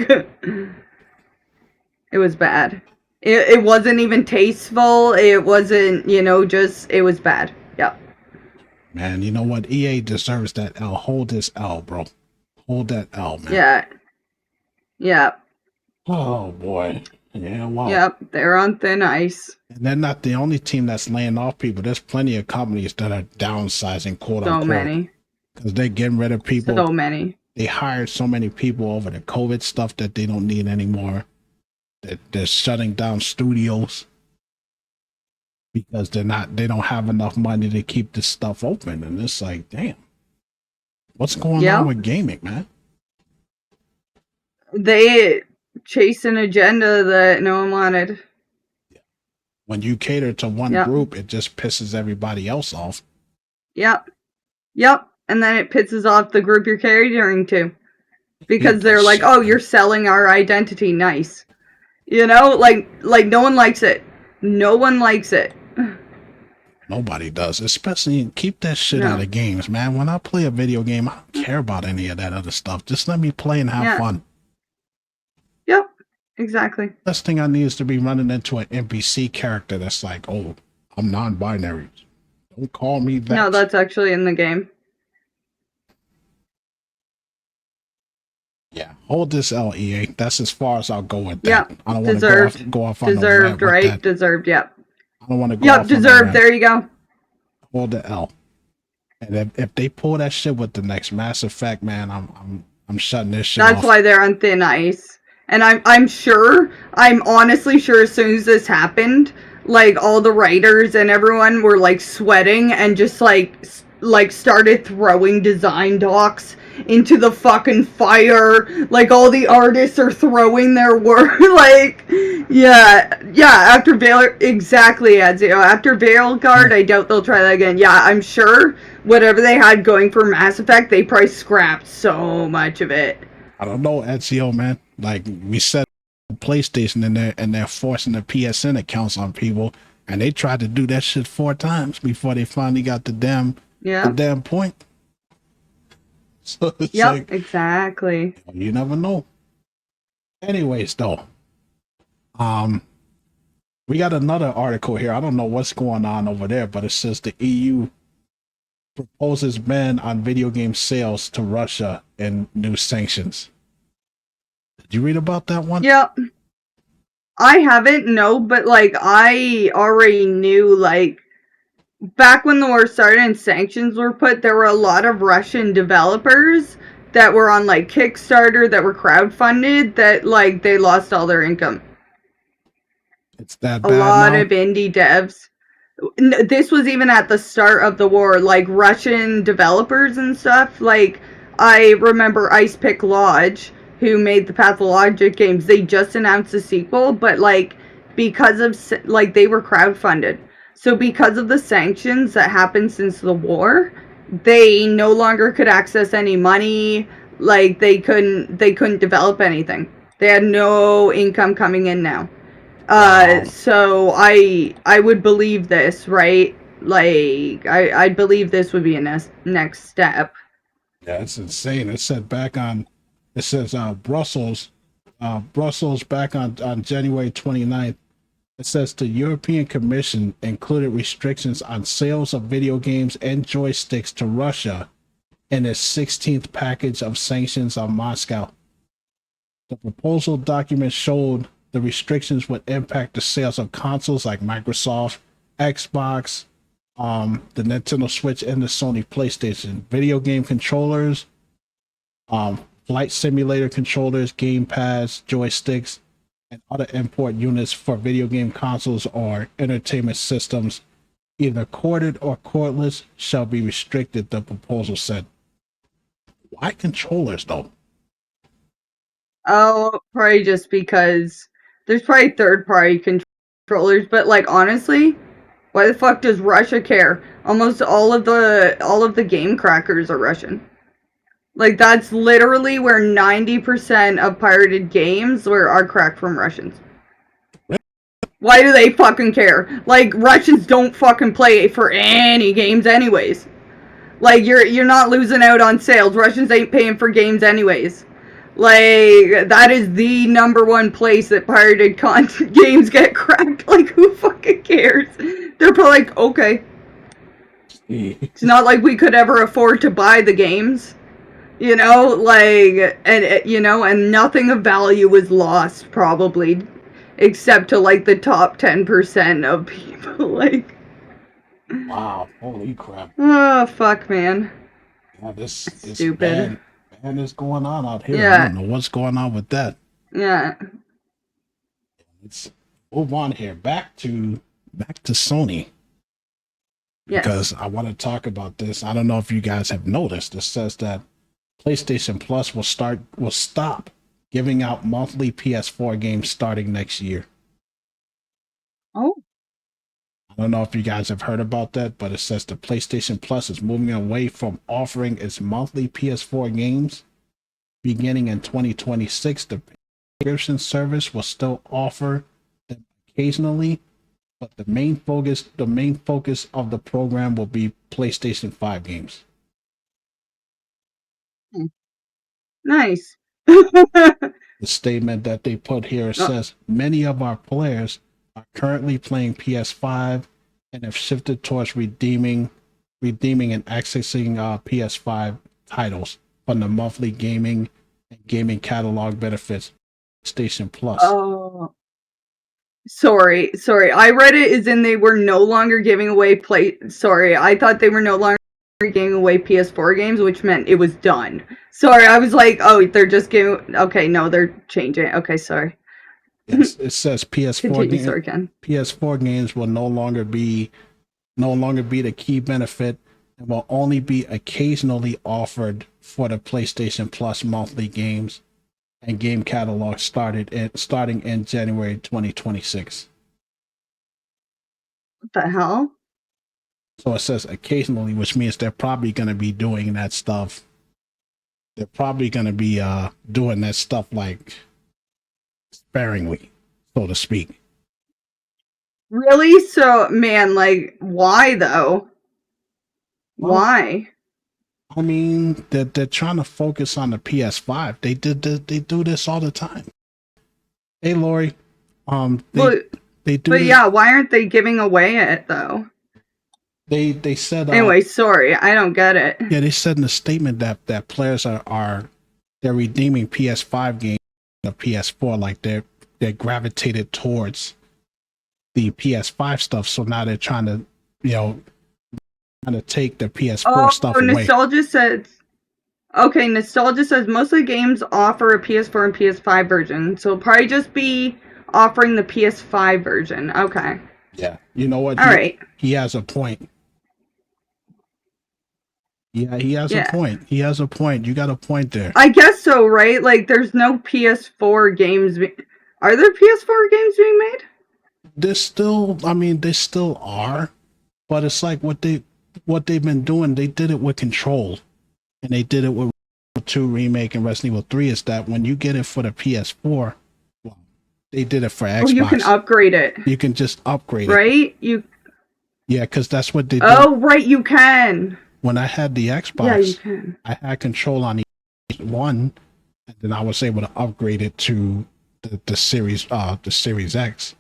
it was bad. It wasn't even tasteful. It wasn't, just, it was bad. Yep. Man, you know what? EA deserves that L. Hold this L, bro. Hold that L, man. Yeah. Yep. Oh boy. Yeah, wow. Yep. They're on thin ice. And they're not the only team that's laying off people. There's plenty of companies that are downsizing, quote So unquote. many. Because they're getting rid of people. So many. They hired so many people over the COVID stuff that they don't need anymore. They're shutting down studios because they don't have enough money to keep this stuff open. And it's like, damn, what's going on with gaming, man? They chase an agenda that no one wanted. When you cater to one group, it just pisses everybody else off. Yep. And then it pisses off the group you're catering to. Because they're like, oh, you're selling our identity. Nice. Like no one likes it. No one likes it. Nobody does. Especially, keep that shit out of games, man. When I play a video game, I don't care about any of that other stuff. Just let me play and have fun. Yep. Exactly. Best thing I need is to be running into an NPC character that's like, oh, I'm non-binary. Don't call me that. No, that's actually in the game. Yeah, hold this LEA. That's as far as I'll go with that. Yep. I don't want to go off on deserved, right? Deserved, yep. I don't want to go off deserved. There you go. Hold the L. And if they pull that shit with the next Mass Effect, man, I'm shutting this shit off. That's why they're on thin ice. And I'm honestly sure as soon as this happened, like all the writers and everyone were like sweating and just like started throwing design docs into the fucking fire. Like all the artists are throwing their work. Like, yeah. After After Veilguard, I doubt they'll try that again. Yeah, I'm sure whatever they had going for Mass Effect, they probably scrapped so much of it. I don't know, Ezio, man. Like we said, PlayStation and they're forcing the PSN accounts on people, and they tried to do that shit 4 times before they finally got the damn point. So it's like, exactly. You never know. Anyways, though, we got another article here. I don't know what's going on over there, but it says the EU proposes ban on video game sales to Russia and new sanctions. Did you read about that one? Yep. I haven't, no, but like I already knew, like back when the war started and sanctions were put, there were a lot of Russian developers that were on like Kickstarter that were crowdfunded that like they lost all their income. It's that bad. A lot of indie devs. This was even at the start of the war, like Russian developers and stuff. Like I remember Ice Pick Lodge, who made the Pathologic games, they just announced a sequel, but like because of like they were crowdfunded. So because of the sanctions that happened since the war, they no longer could access any money. Like they couldn't develop anything. They had no income coming in now. Wow. So I would believe this, right? Like I believe this would be a next step. Yeah, it's insane. It said Brussels back on January 29th. It says the European Commission included restrictions on sales of video games and joysticks to Russia in its 16th package of sanctions on Moscow. The proposal document showed the restrictions would impact the sales of consoles like Microsoft, Xbox, the Nintendo Switch, and the Sony PlayStation, video game controllers, flight simulator controllers, game pads, joysticks, and other import units for video game consoles or entertainment systems, either corded or cordless, shall be restricted, the proposal said. Why controllers, though? Oh, probably just because there's probably third-party controllers, but like honestly, why the fuck does Russia care? Almost all of the game crackers are Russian. Like that's literally where 90% of pirated games are cracked from Russians. Why do they fucking care? Like, Russians don't fucking play for any games anyways. Like, you're not losing out on sales. Russians ain't paying for games anyways. Like, that is the number one place that pirated games get cracked. Like, who fucking cares? They're probably like, okay. It's not like we could ever afford to buy the games. You know, like, and nothing of value was lost, probably. Except to, like, the top 10% of people, like... Wow, holy crap. Oh, fuck, man. Yeah, this Stupid. bad is going on out here. Yeah. I don't know what's going on with that. Yeah. Let's move on here. Back to Sony. Yes. Because I want to talk about this. I don't know if you guys have noticed. It says that PlayStation Plus will stop giving out monthly PS4 games starting next year. Oh. I don't know if you guys have heard about that, but it says the PlayStation Plus is moving away from offering its monthly PS4 games. Beginning in 2026, the subscription service will still offer them occasionally, but the main focus of the program will be PlayStation 5 games. Nice. The statement that they put here says many of our players are currently playing PS5 and have shifted towards redeeming and accessing PS5 titles from the monthly gaming and gaming catalog benefits PlayStation Plus. Oh. Sorry. I read it as in they were no longer giving away Sorry, I thought they were no longer giving away PS4 games, which meant it was done. Sorry, I was like, oh, they're just giving... Okay, no, they're changing it. Okay, sorry. Yes, it says PS4 games will no longer be the key benefit and will only be occasionally offered for the PlayStation Plus monthly games and game catalog starting in January 2026. What the hell? So it says occasionally, which means they're probably going to be doing that stuff. They're probably going to be doing that stuff like sparingly, so to speak. Really? So, man, like, why though? Why? I mean, they're trying to focus on the PS5. They do this all the time. Hey, Lori. They do. But yeah, why aren't they giving away it though? They said. Anyway, sorry, I don't get it. Yeah, they said in the statement that players are they're redeeming PS5 games of PS4, like they're gravitated towards the PS5 stuff. So now they're trying to take the PS4 stuff away. Nostalgia says most of the games offer a PS4 and PS5 version, so it'll probably just be offering the PS5 version. Okay. Yeah. You know what? All right. He has a point. Yeah, he has a point. He has a point. You got a point there. I guess so, right? Like, there's no PS4 games. Are there PS4 games being made? They still are, but it's like what they've been doing. They did it with Control, and they did it with Resident Evil 2 Remake and Resident Evil 3. Is that when you get it for the PS4, well, they did it for Xbox. Oh, you can upgrade it. You can just upgrade it, right? Yeah, because that's what they did. Oh, right, you can. When I had the Xbox, yeah, you can. I had Control on the one, and then I was able to upgrade it to the Series X.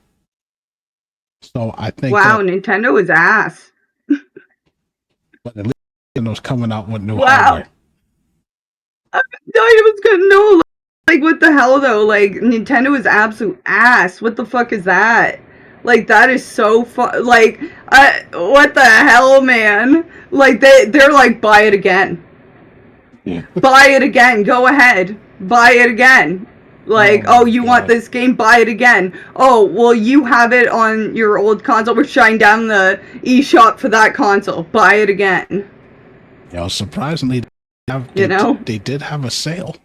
So I think Nintendo is ass. But at least Nintendo's coming out with new hardware. I was gonna know, like, what the hell though? Like, Nintendo is absolute ass. What the fuck is that? Like, that is so fun. Like, what the hell, man? Like, they're like, buy it again. Yeah. Buy it again. Go ahead. Buy it again. Like, you want this game? Buy it again. Oh, well, you have it on your old console. We're shutting down the eShop for that console. Buy it again. Surprisingly, they did have a sale.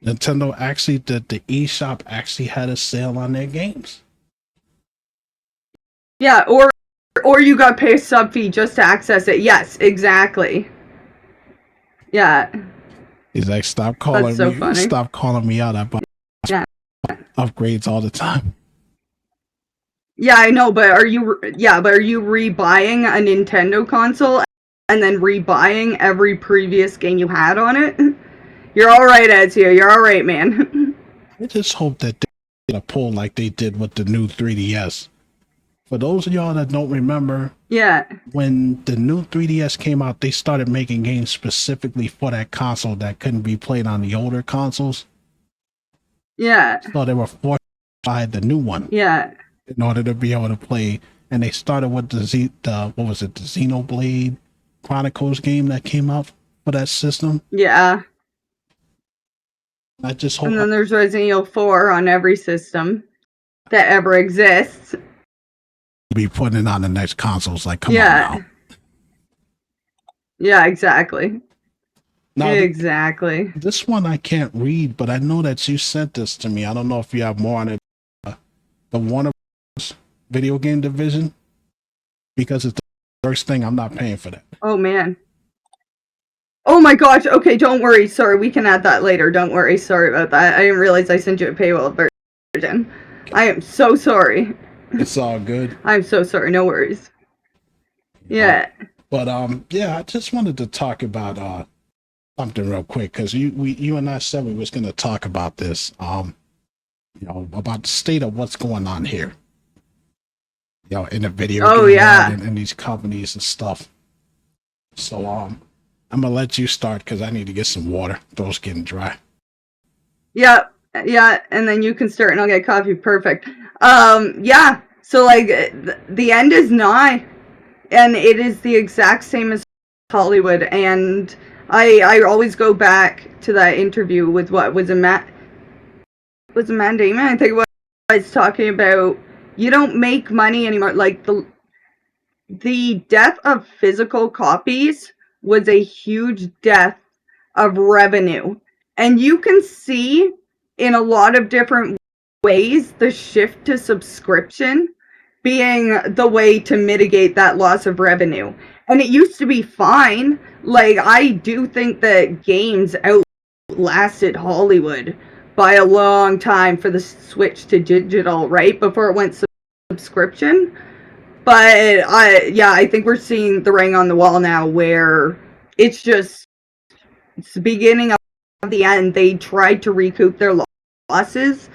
Nintendo actually did. The eShop actually had a sale on their games. Yeah, or you got to pay a sub fee just to access it. Yes, exactly. Yeah. He's like, stop calling me out. I buy upgrades all the time. Yeah, I know, but are you rebuying a Nintendo console and then rebuying every previous game you had on it? You're all right, Ezio. You're all right, man. I just hope that they get a pull like they did with the new 3DS. For those of y'all that don't remember, Yeah, when the new 3DS came out, they started making games specifically for that console that couldn't be played on the older consoles. yeah, So they were forced to buy the new one yeah, in order to be able to play. And they started with the what was it, the Xenoblade Chronicles game that came out for that system. yeah. I just hope And I'll then there's Resident Evil 4 on every system that ever exists. be putting it on the next consoles. Like, come on Yeah, now. yeah, exactly. Now, Exactly. this one I can't read, but I know that you sent this to me. I don't know if you have more on it. The Warner Bros. Video game division, because it's the first thing. I'm not paying for that. Oh, man. Oh my gosh. Okay, don't worry. Sorry, we can add that later. Don't worry. Sorry about that. I didn't realize I sent you a paywall version. I am so sorry. It's all good. I'm so sorry. No worries. Yeah. But yeah, I just wanted to talk about something real quick, because you and I said we was going to talk about this. About the state of what's going on here. In the video Oh, game yeah. world and these companies and stuff. So I'm gonna let you start because I need to get some water. Throat's getting dry. Yeah. Yeah. And then you can start and I'll get coffee. Perfect. Yeah. So, like, the end is nigh. And it is the exact same as Hollywood. And I always go back to that interview with what was a Matt Damon, I think, was talking about. You don't make money anymore. Like, the death of physical copies was a huge death of revenue. And you can see in a lot of different ways the shift to subscription being the way to mitigate that loss of revenue. And it used to be fine. Like, I do think that games outlasted Hollywood by a long time for the switch to digital, right? Before it went subscription. But I think we're seeing the ring on the wall now where it's the beginning of the end. They tried to recoup their losses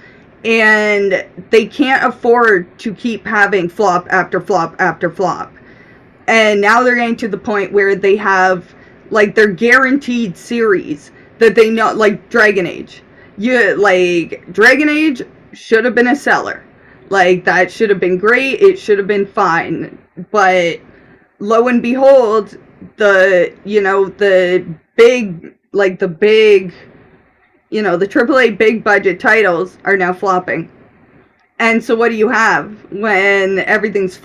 and they can't afford to keep having flop after flop after flop. And now they're getting to the point where they have like their guaranteed series that they know, like Dragon Age. Dragon Age should have been a seller. Like, that should have been great. It should have been fine. But lo and behold, the big, the AAA big budget titles are now flopping. And so what do you have when everything's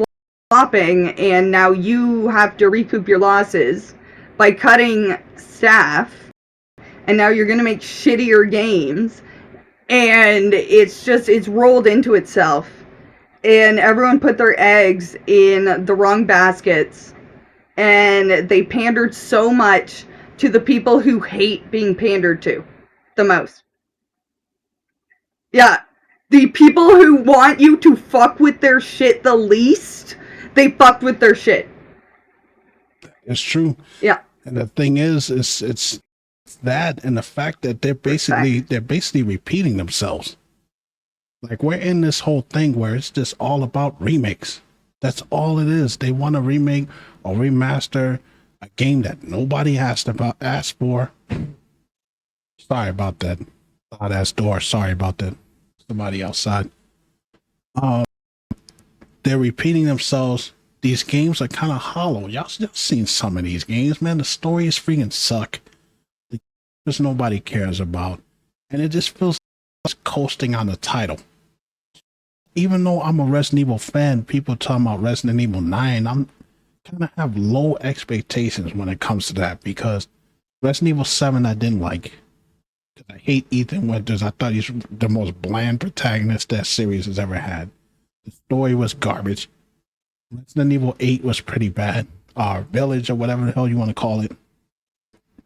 flopping and now you have to recoup your losses by cutting staff, and now you're going to make shittier games, and it's rolled into itself, and everyone put their eggs in the wrong baskets, and they pandered so much to the people who hate being pandered to the most. Yeah, the people who want you to fuck with their shit the least, they fucked with their shit. It's true. Yeah. And the thing is, it's that, and the fact that they're basically repeating themselves. Like, we're in this whole thing where it's just all about remakes. That's all it is. They want to remake or remaster a game that nobody asked for. Sorry about that. Loud ass door. Sorry about that. Somebody outside. They're repeating themselves. These games are kind of hollow. Y'all seen some of these games, man. The stories freaking suck. There's nobody cares about, and it just feels like coasting on the title. Even though I'm a Resident Evil fan, people talking about Resident Evil 9, I'm kind of have low expectations when it comes to that, because Resident Evil 7 I didn't like. I hate Ethan Winters. I thought he's the most bland protagonist that series has ever had. The story was garbage. Resident Evil 8 was pretty bad. Village, or whatever the hell you want to call it.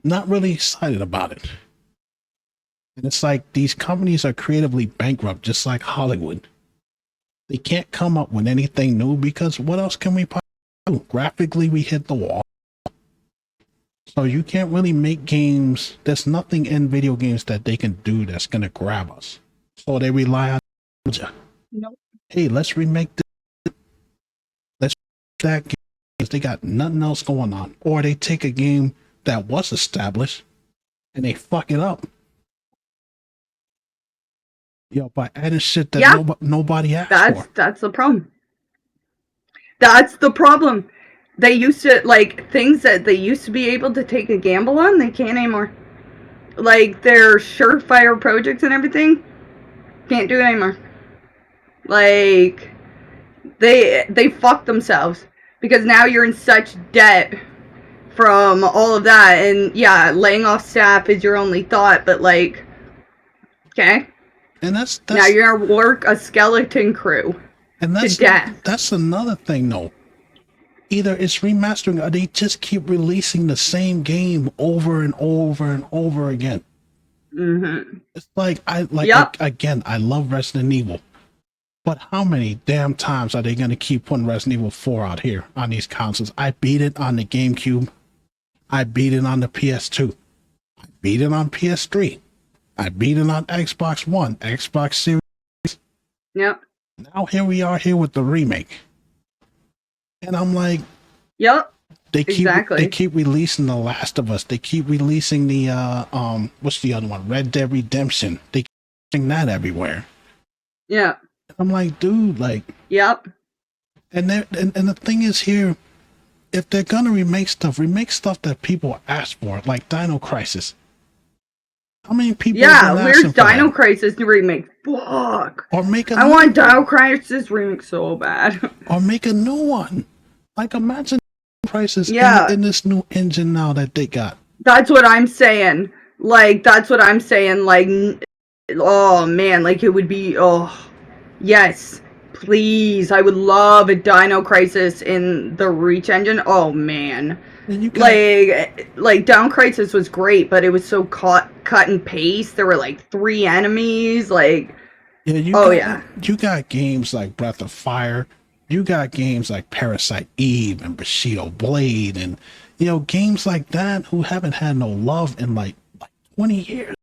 Not really excited about it. And it's like these companies are creatively bankrupt, just like Hollywood. They can't come up with anything new because what else can we do? Graphically, we hit the wall. So you can't really make games. There's nothing in video games that they can do that's going to grab us. So they rely on, Nope. hey, let's remake this. Let's that game. They got nothing else going on. Or they take a game that was established and they fuck it up. Yo, by adding shit that nobody asked for. That's the problem. That's the problem. They used to, like, things that they used to be able to take a gamble on, they can't anymore. Like, their surefire projects and everything, can't do it anymore. Like, they fucked themselves. Because now you're in such debt from all of that. And, yeah, laying off staff is your only thought, but, like, okay. And that's now you're gonna work a skeleton crew and that's, to death. That's another thing, though. Either it's remastering or they just keep releasing the same game over and over and over again. Mm-hmm. It's like again, I love Resident Evil, but how many damn times are they going to keep putting Resident Evil 4 out here on these consoles? I beat it on the GameCube. I beat it on the PS2. I beat it on PS3. I beat it on Xbox One, Xbox Series. Yep. Now here we are here with the remake. And I'm like, yep, they keep releasing The Last of Us. They keep releasing the what's the other one? Red Dead Redemption. They keep releasing that everywhere. Yeah. I'm like, dude, like, yep. And the thing is here, if they're gonna remake stuff that people ask for, like Dino Crisis. How many people? Yeah, where's Dino Crisis remake? Fuck. Or make I want Dino Crisis remake so bad. Or make a new one. Like imagine Crisis in this new engine now that they got. That's what I'm saying. Like that's what I'm saying. Like, oh man, like it would be. Oh, yes, please. I would love a Dino Crisis in the Reach engine. Oh man. And you like Dino Crisis was great, but it was so cut and paste. There were like 3 enemies. Like, you got games like Breath of Fire. You got games like Parasite Eve and Bushido Blade, and games like that who haven't had no love in like 20 years.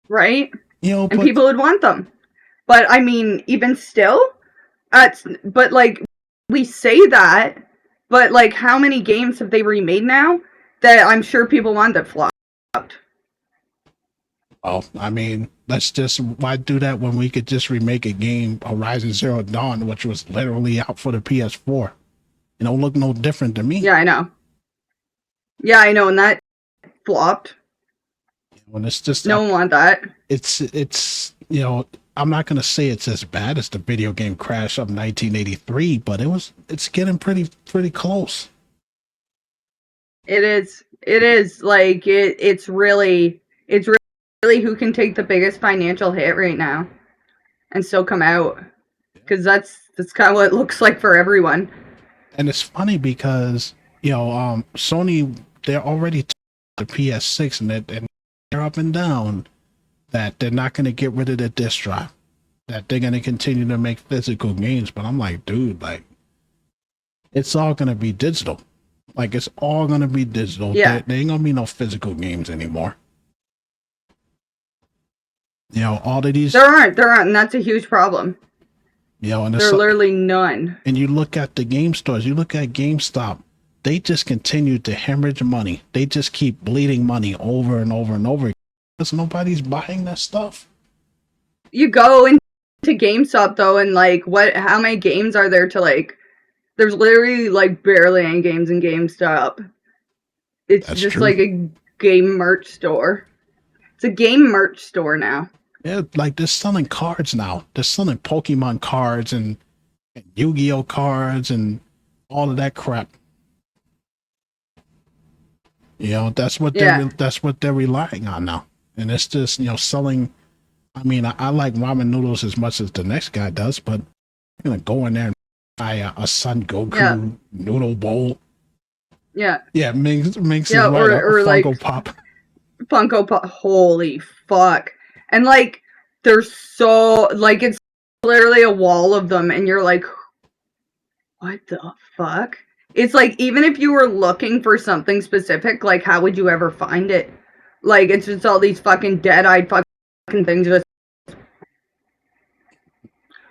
Right? And people would want them. But I mean, even still, but like we say that. But, like, how many games have they remade now that I'm sure people want that flopped? Well, I mean, why do that when we could just remake a game, Horizon Zero Dawn, which was literally out for the PS4? It don't look no different to me. Yeah, I know. Yeah, I know, and that flopped. When it's just... No one want that. It's I'm not going to say it's as bad as the video game Crash of 1983, but it's getting pretty close. It is like it's really who can take the biggest financial hit right now and still come out, because that's kind of what it looks like for everyone. And it's funny because Sony, they're already the PS6 and they're up and down that they're not going to get rid of the disc drive, that they're going to continue to make physical games. But I'm like, dude, like, it's all going to be digital. Like, it's all going to be digital. Yeah. There ain't going to be no physical games anymore. All of these... There aren't, and that's a huge problem. And there are literally none. And you look at the game stores, you look at GameStop, they just continue to hemorrhage money. They just keep bleeding money over and over and over again. Because nobody's buying that stuff. You go into GameStop though, and like, how many games are there to like? There's literally like barely any games in GameStop. It's That's just true. Like a game merch store. It's a game merch store now. Yeah, like they're selling cards now. They're selling Pokemon cards and Yu-Gi-Oh cards and all of that crap. That's what they're relying on now. And it's just, selling. I mean, I like ramen noodles as much as the next guy does, but I'm going to go in there and buy a Son Goku noodle bowl. Yeah. Yeah, makes it right, or Funko like, Pop. Funko Pop. Holy fuck. And like, They're so, like, it's literally a wall of them, and you're like, what the fuck? It's like, even if you were looking for something specific, like, how would you ever find it? Like, it's just all these fucking dead-eyed fucking things just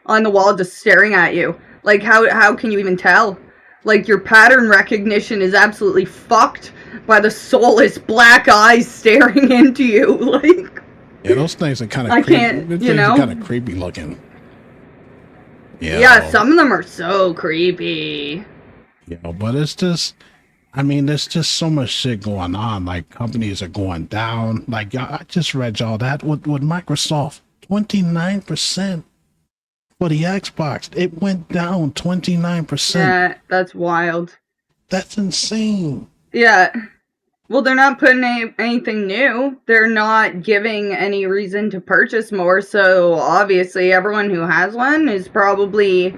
on the wall just staring at you. Like, how can you even tell? Like, your pattern recognition is absolutely fucked by the soulless black eyes staring into you. Like, Yeah, those things are kind of I creepy. can't, Those you things are know? kind of creepy looking. Yeah, some of them are so creepy. But it's just, I mean, there's just so much shit going on. Like, companies are going down. Like, I just read y'all that with Microsoft, 29% for the Xbox. It went down 29%. Yeah, that's wild. That's insane. Yeah. Well, they're not putting anything new. They're not giving any reason to purchase more. So obviously, everyone who has one is probably,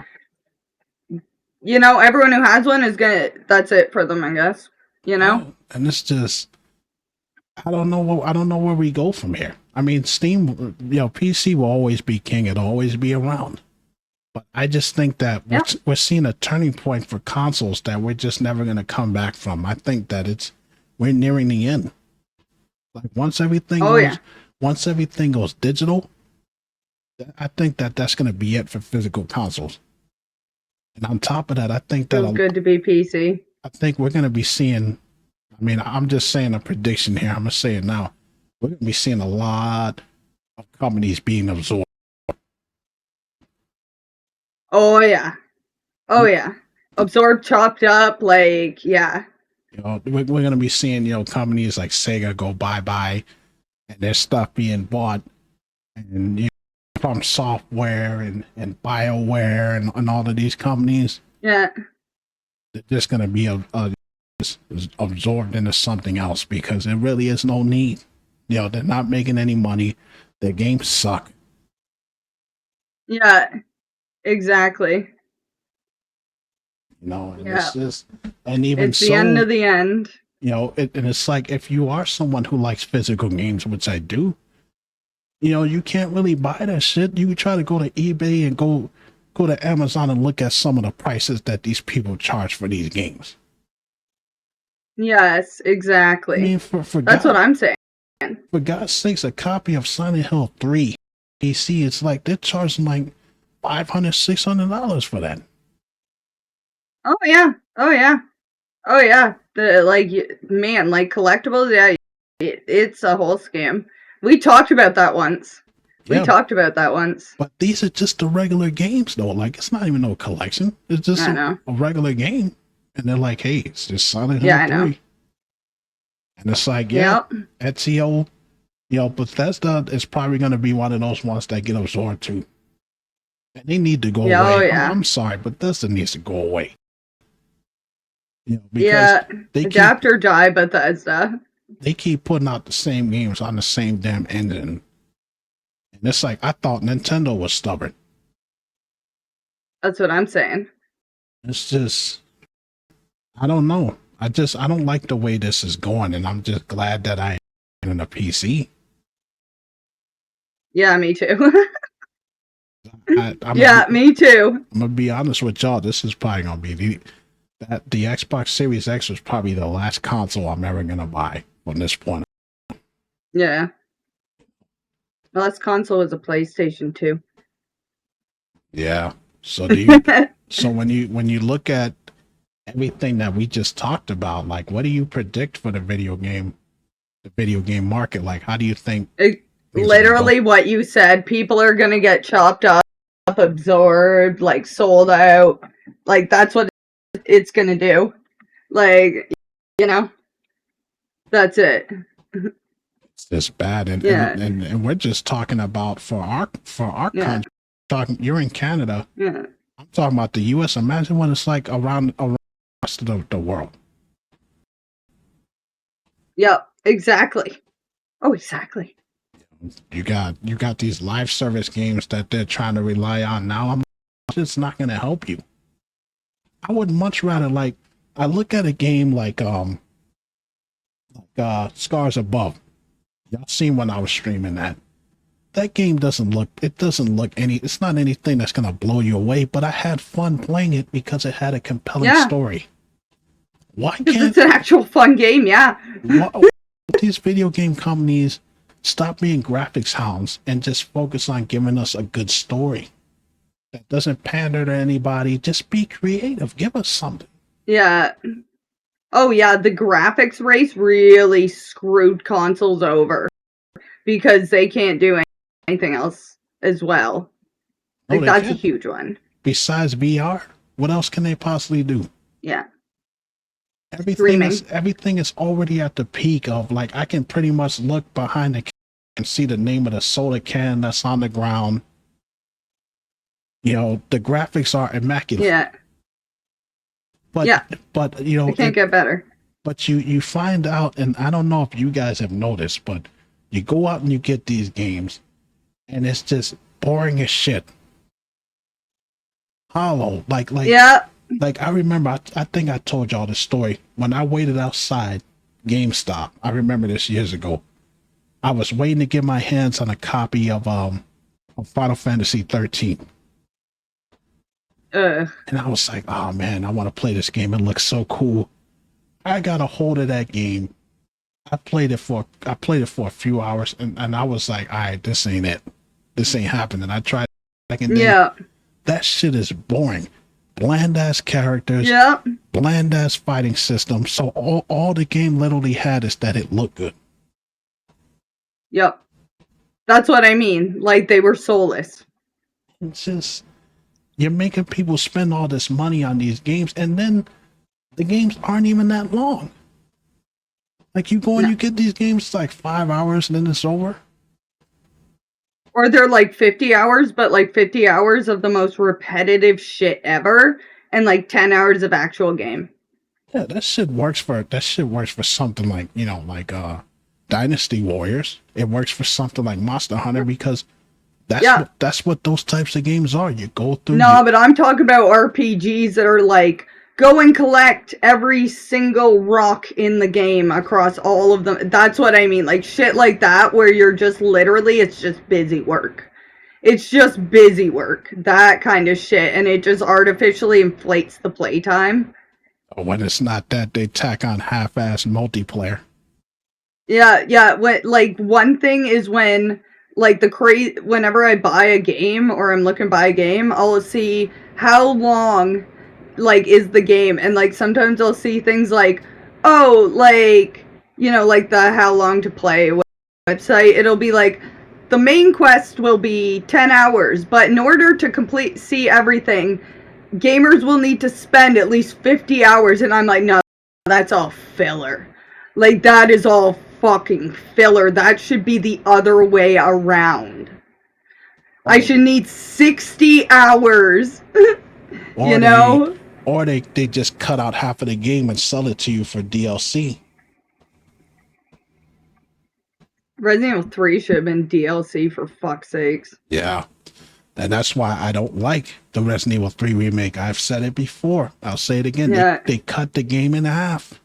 everyone who has one is that's it for them, I guess. Yeah, and it's just, I don't know where we go from here. I mean, Steam, PC will always be king. It'll always be around. But I just think that we're seeing a turning point for consoles that we're just never going to come back from. I think that we're nearing the end. Like once everything goes digital, I think that's going to be it for physical consoles. And on top of that, I think that feels good to be PC. I think we're going to be seeing, I mean, I'm just saying a prediction here. I'm going to say it now. We're going to be seeing a lot of companies being absorbed. Oh, yeah. Oh, yeah. Absorbed, chopped up, like, yeah. We're going to be seeing, companies like Sega go bye-bye and their stuff being bought and, from software and Bioware and all of these companies. Yeah. They're just going to be absorbed into something else because there really is no need. They're not making any money. Their games suck. Yeah, exactly. And it's just, and even it's the end of the end. And it's like, if you are someone who likes physical games, which I do, you can't really buy that shit. You try to go to eBay and go to Amazon and look at some of the prices that these people charge for these games. Yes, exactly. I mean, that's what I'm saying. For God's sakes, a copy of Silent Hill 3 PC, it's like they're charging like $500, $600 for that. Oh yeah. Oh yeah. Oh yeah. Like collectibles, yeah, it's a whole scam. We talked about that once. But these are just the regular games though. Like, it's not even no collection. It's just a regular game. And they're like, hey, it's just Silent Hill 3. And it's like, Ezio, Bethesda is probably going to be one of those ones that get absorbed too. And they need to go away. Oh, yeah. I'm sorry, Bethesda needs to go away. Because adapt or die, Bethesda. They keep putting out the same games on the same damn engine. And it's like, I thought Nintendo was stubborn. That's what I'm saying. It's just, I don't know. I don't like the way this is going, and I'm just glad that I am in a PC. Yeah, me too. Me too. I'm gonna be honest with y'all. This is probably gonna be the Xbox Series X was probably the last console I'm ever gonna buy from this point. Yeah. The last console was a PlayStation 2. Yeah. So so when you look at everything that we just talked about, like, what do you predict for the video game market? Like, how do you think? Literally what you said. People are gonna get chopped up, absorbed, like sold out. Like, that's what it's gonna do. Like, that's it. It's just bad, and we're just talking about for our country. You're in Canada. Yeah. I'm talking about the U.S. Imagine what it's like around the rest of the world. Yep, exactly. Oh, exactly. You got these live service games that they're trying to rely on now. It's not going to help you. I would much rather, like, I look at a game like Scars Above. Y'all seen when I was streaming that. that game doesn't look, it's not anything that's going to blow you away, but I had fun playing it because it had a compelling story. Why Because can't it's an actual fun game, yeah. these video game companies stop being graphics hounds and just focus on giving us a good story that doesn't pander to anybody? Just be creative. Give us something. Yeah. Oh yeah, the graphics race really screwed consoles over because they can't do anything else as well. No, Like, they that's a can't. huge one. Besides VR, what else can they possibly do? Yeah. Everything is already at the peak of, like, I can pretty much look behind the can and see the name of the soda can that's on the ground. You know, the graphics are immaculate. Yeah. But you know, it can't get better. But you find out, and I don't know if you guys have noticed, but you go out and you get these games, and it's just boring as shit. Hollow, like Yeah. Like, I remember, I think I told y'all this story when I waited outside GameStop. I remember this years ago. I was waiting to get my hands on a copy of Final Fantasy 13. And I was like, oh man, I want to play this game. It looks so cool. I got a hold of that game. I played it for a few hours, and I was like, all right, this ain't it. This ain't happening. I tried the second day. Yeah. That shit is boring. Bland ass characters. Yeah. Bland ass fighting system. So all the game literally had is that it looked good. Yep. That's what I mean. Like, they were soulless. It's just, you're making people spend all this money on these games, and then the games aren't even that long. Like, you go and you get these games, it's like 5 hours and then it's over. Or they're like 50 hours, but like 50 hours of the most repetitive shit ever, and like 10 hours of actual game. Yeah, that shit works for something like, you know, like Dynasty Warriors. It works for something like Monster Hunter because that's what those types of games are. You go through. No, but I'm talking about RPGs that are like, go and collect every single rock in the game across all of them. That's what I mean. Like, shit like that, where you're just literally, it's just busy work. It's just busy work. That kind of shit. And it just artificially inflates the playtime. When it's not that, they tack on half-ass multiplayer. Yeah. Like, one thing is when, like, whenever I buy a game or I'm looking to buy a game, I'll see how long, like, is the game. And, like, sometimes I'll see things like, oh, like, you know, like the how long to play website. It'll be like, the main quest will be 10 hours, but in order to see everything, gamers will need to spend at least 50 hours. And I'm like, no, that's all filler. Like, that is all fucking filler. That should be the other way around. I should need 60 hours. You know? Or they just cut out half of the game and sell it to you for DLC. Resident Evil 3 should have been DLC, for fuck's sakes. Yeah. And that's why I don't like the Resident Evil 3 remake. I've said it before. I'll say it again. Yeah. They cut the game in half.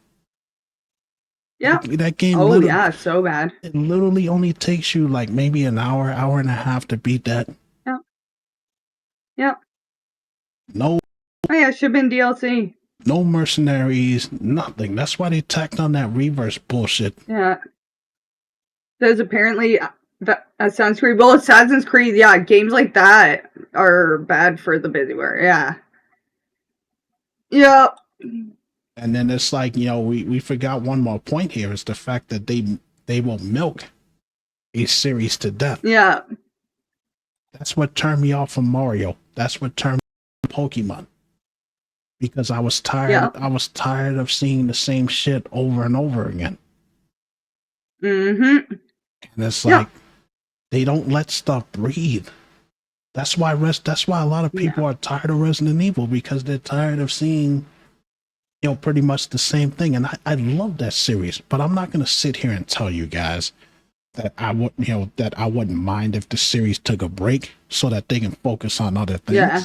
Yeah. That game. Oh, yeah, so bad. It literally only takes you like maybe an hour and a half to beat that. Yeah. Yeah. No. Oh, yeah, it should have been DLC. No mercenaries, nothing. That's why they tacked on that reverse bullshit. Yeah. Because apparently, Assassin's Creed, yeah, games like that are bad for the Bioware, yeah. Yep. And then it's like, you know, we forgot one more point here, is the fact that they will milk a series to death. Yeah. That's what turned me off from Mario. That's what turned me off Pokemon. Because I was tired. Yeah. I was tired of seeing the same shit over and over again. Mm-hmm. And it's like, they don't let stuff breathe. That's why a lot of people are tired of Resident Evil, because they're tired of seeing, you know, pretty much the same thing. And I love that series, but I'm not going to sit here and tell you guys that I wouldn't mind if the series took a break so that they can focus on other things. Yeah.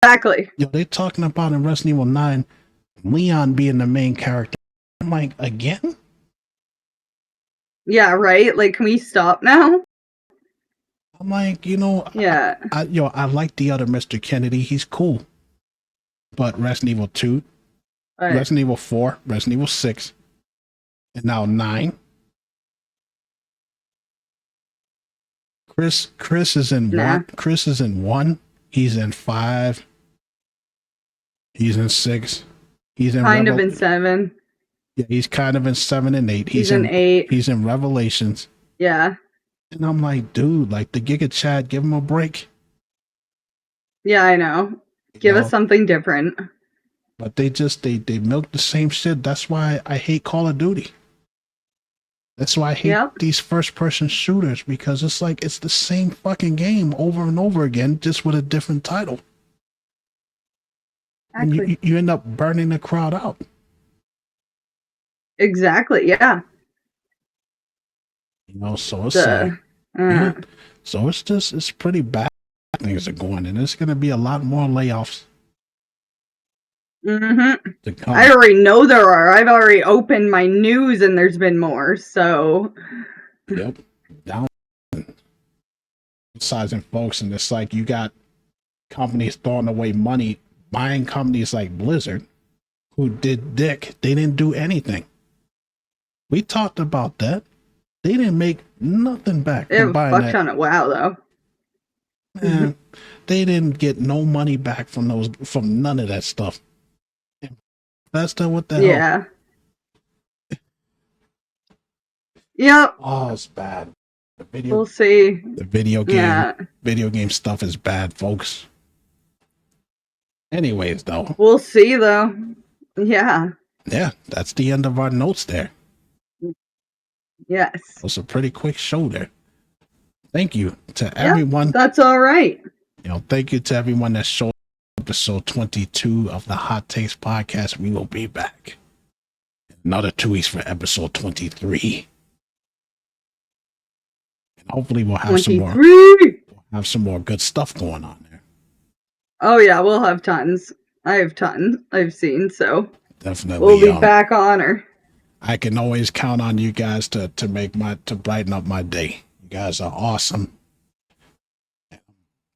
Exactly. You know, they're talking about in Resident Evil 9, Leon being the main character. I'm like, again? Yeah, right? Like, can we stop now? I'm like, you know, Yeah. I like the other Mr. Kennedy. He's cool. But Resident Evil 2, But Resident Evil 4, Resident Evil 6, and now 9. Chris is in nah. 1. Chris is in 1. He's in 5. He's in 6. He's in Kind of in 7. Yeah, he's kind of in 7 and 8. He's in 8. He's in Revelations. Yeah. And I'm like, dude, like the Giga Chad, give him a break. Yeah, I know. Give us something different. But they milk the same shit. That's why I hate Call of Duty. That's why I hate these first person shooters, because it's like it's the same fucking game over and over again, just with a different title. Exactly. And you end up burning the crowd out. Exactly, yeah. You know, so it's so it's pretty bad things are going, and there's gonna be a lot more layoffs. To come. I already know there are. I've already opened my news and there's been more, so yep. Downsizing folks, and it's like you got companies throwing away money, buying companies like Blizzard, who did dick. They didn't do anything. We talked about that. They didn't make nothing back from buying that. On it. Wow, though. Man, they didn't get no money back from none of that stuff. That's what the hell. Yeah. Yep. Oh, it's bad. We'll see. The video game stuff is bad, folks. Anyways, though. We'll see, though. Yeah. Yeah, that's the end of our notes there. Yes. It was a pretty quick show there. Thank you to everyone. That's all right. You know, thank you to everyone that showed episode 22 of the Hot Takes podcast. We will be back in another 2 weeks for episode 23. And hopefully we'll have some more good stuff going on there. Oh yeah, we'll have tons. I have tons I've seen, so definitely we'll be back on her. I can always count on you guys to brighten up my day. You guys are awesome.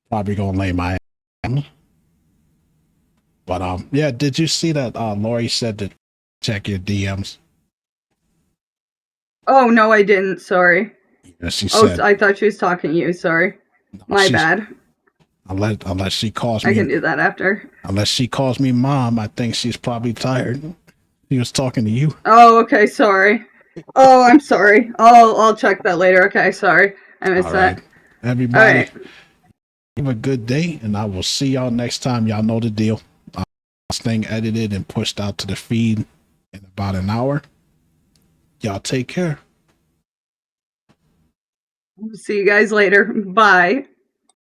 Probably gonna lay my ass. But yeah, did you see that Lori said to check your DMs? Oh no, I didn't, sorry. Yeah, she said, I thought she was talking to you, sorry. No, my bad. Unless she calls me. I can do that after. Unless she calls me mom, I think she's probably tired. He was talking to you. Oh, okay, sorry. Oh, I'm sorry. I'll check that later. Okay, sorry. I missed that. Everybody, have a good day, and I will see y'all next time. Y'all know the deal. This thing edited and pushed out to the feed in about an hour. Y'all take care. See you guys later. Bye.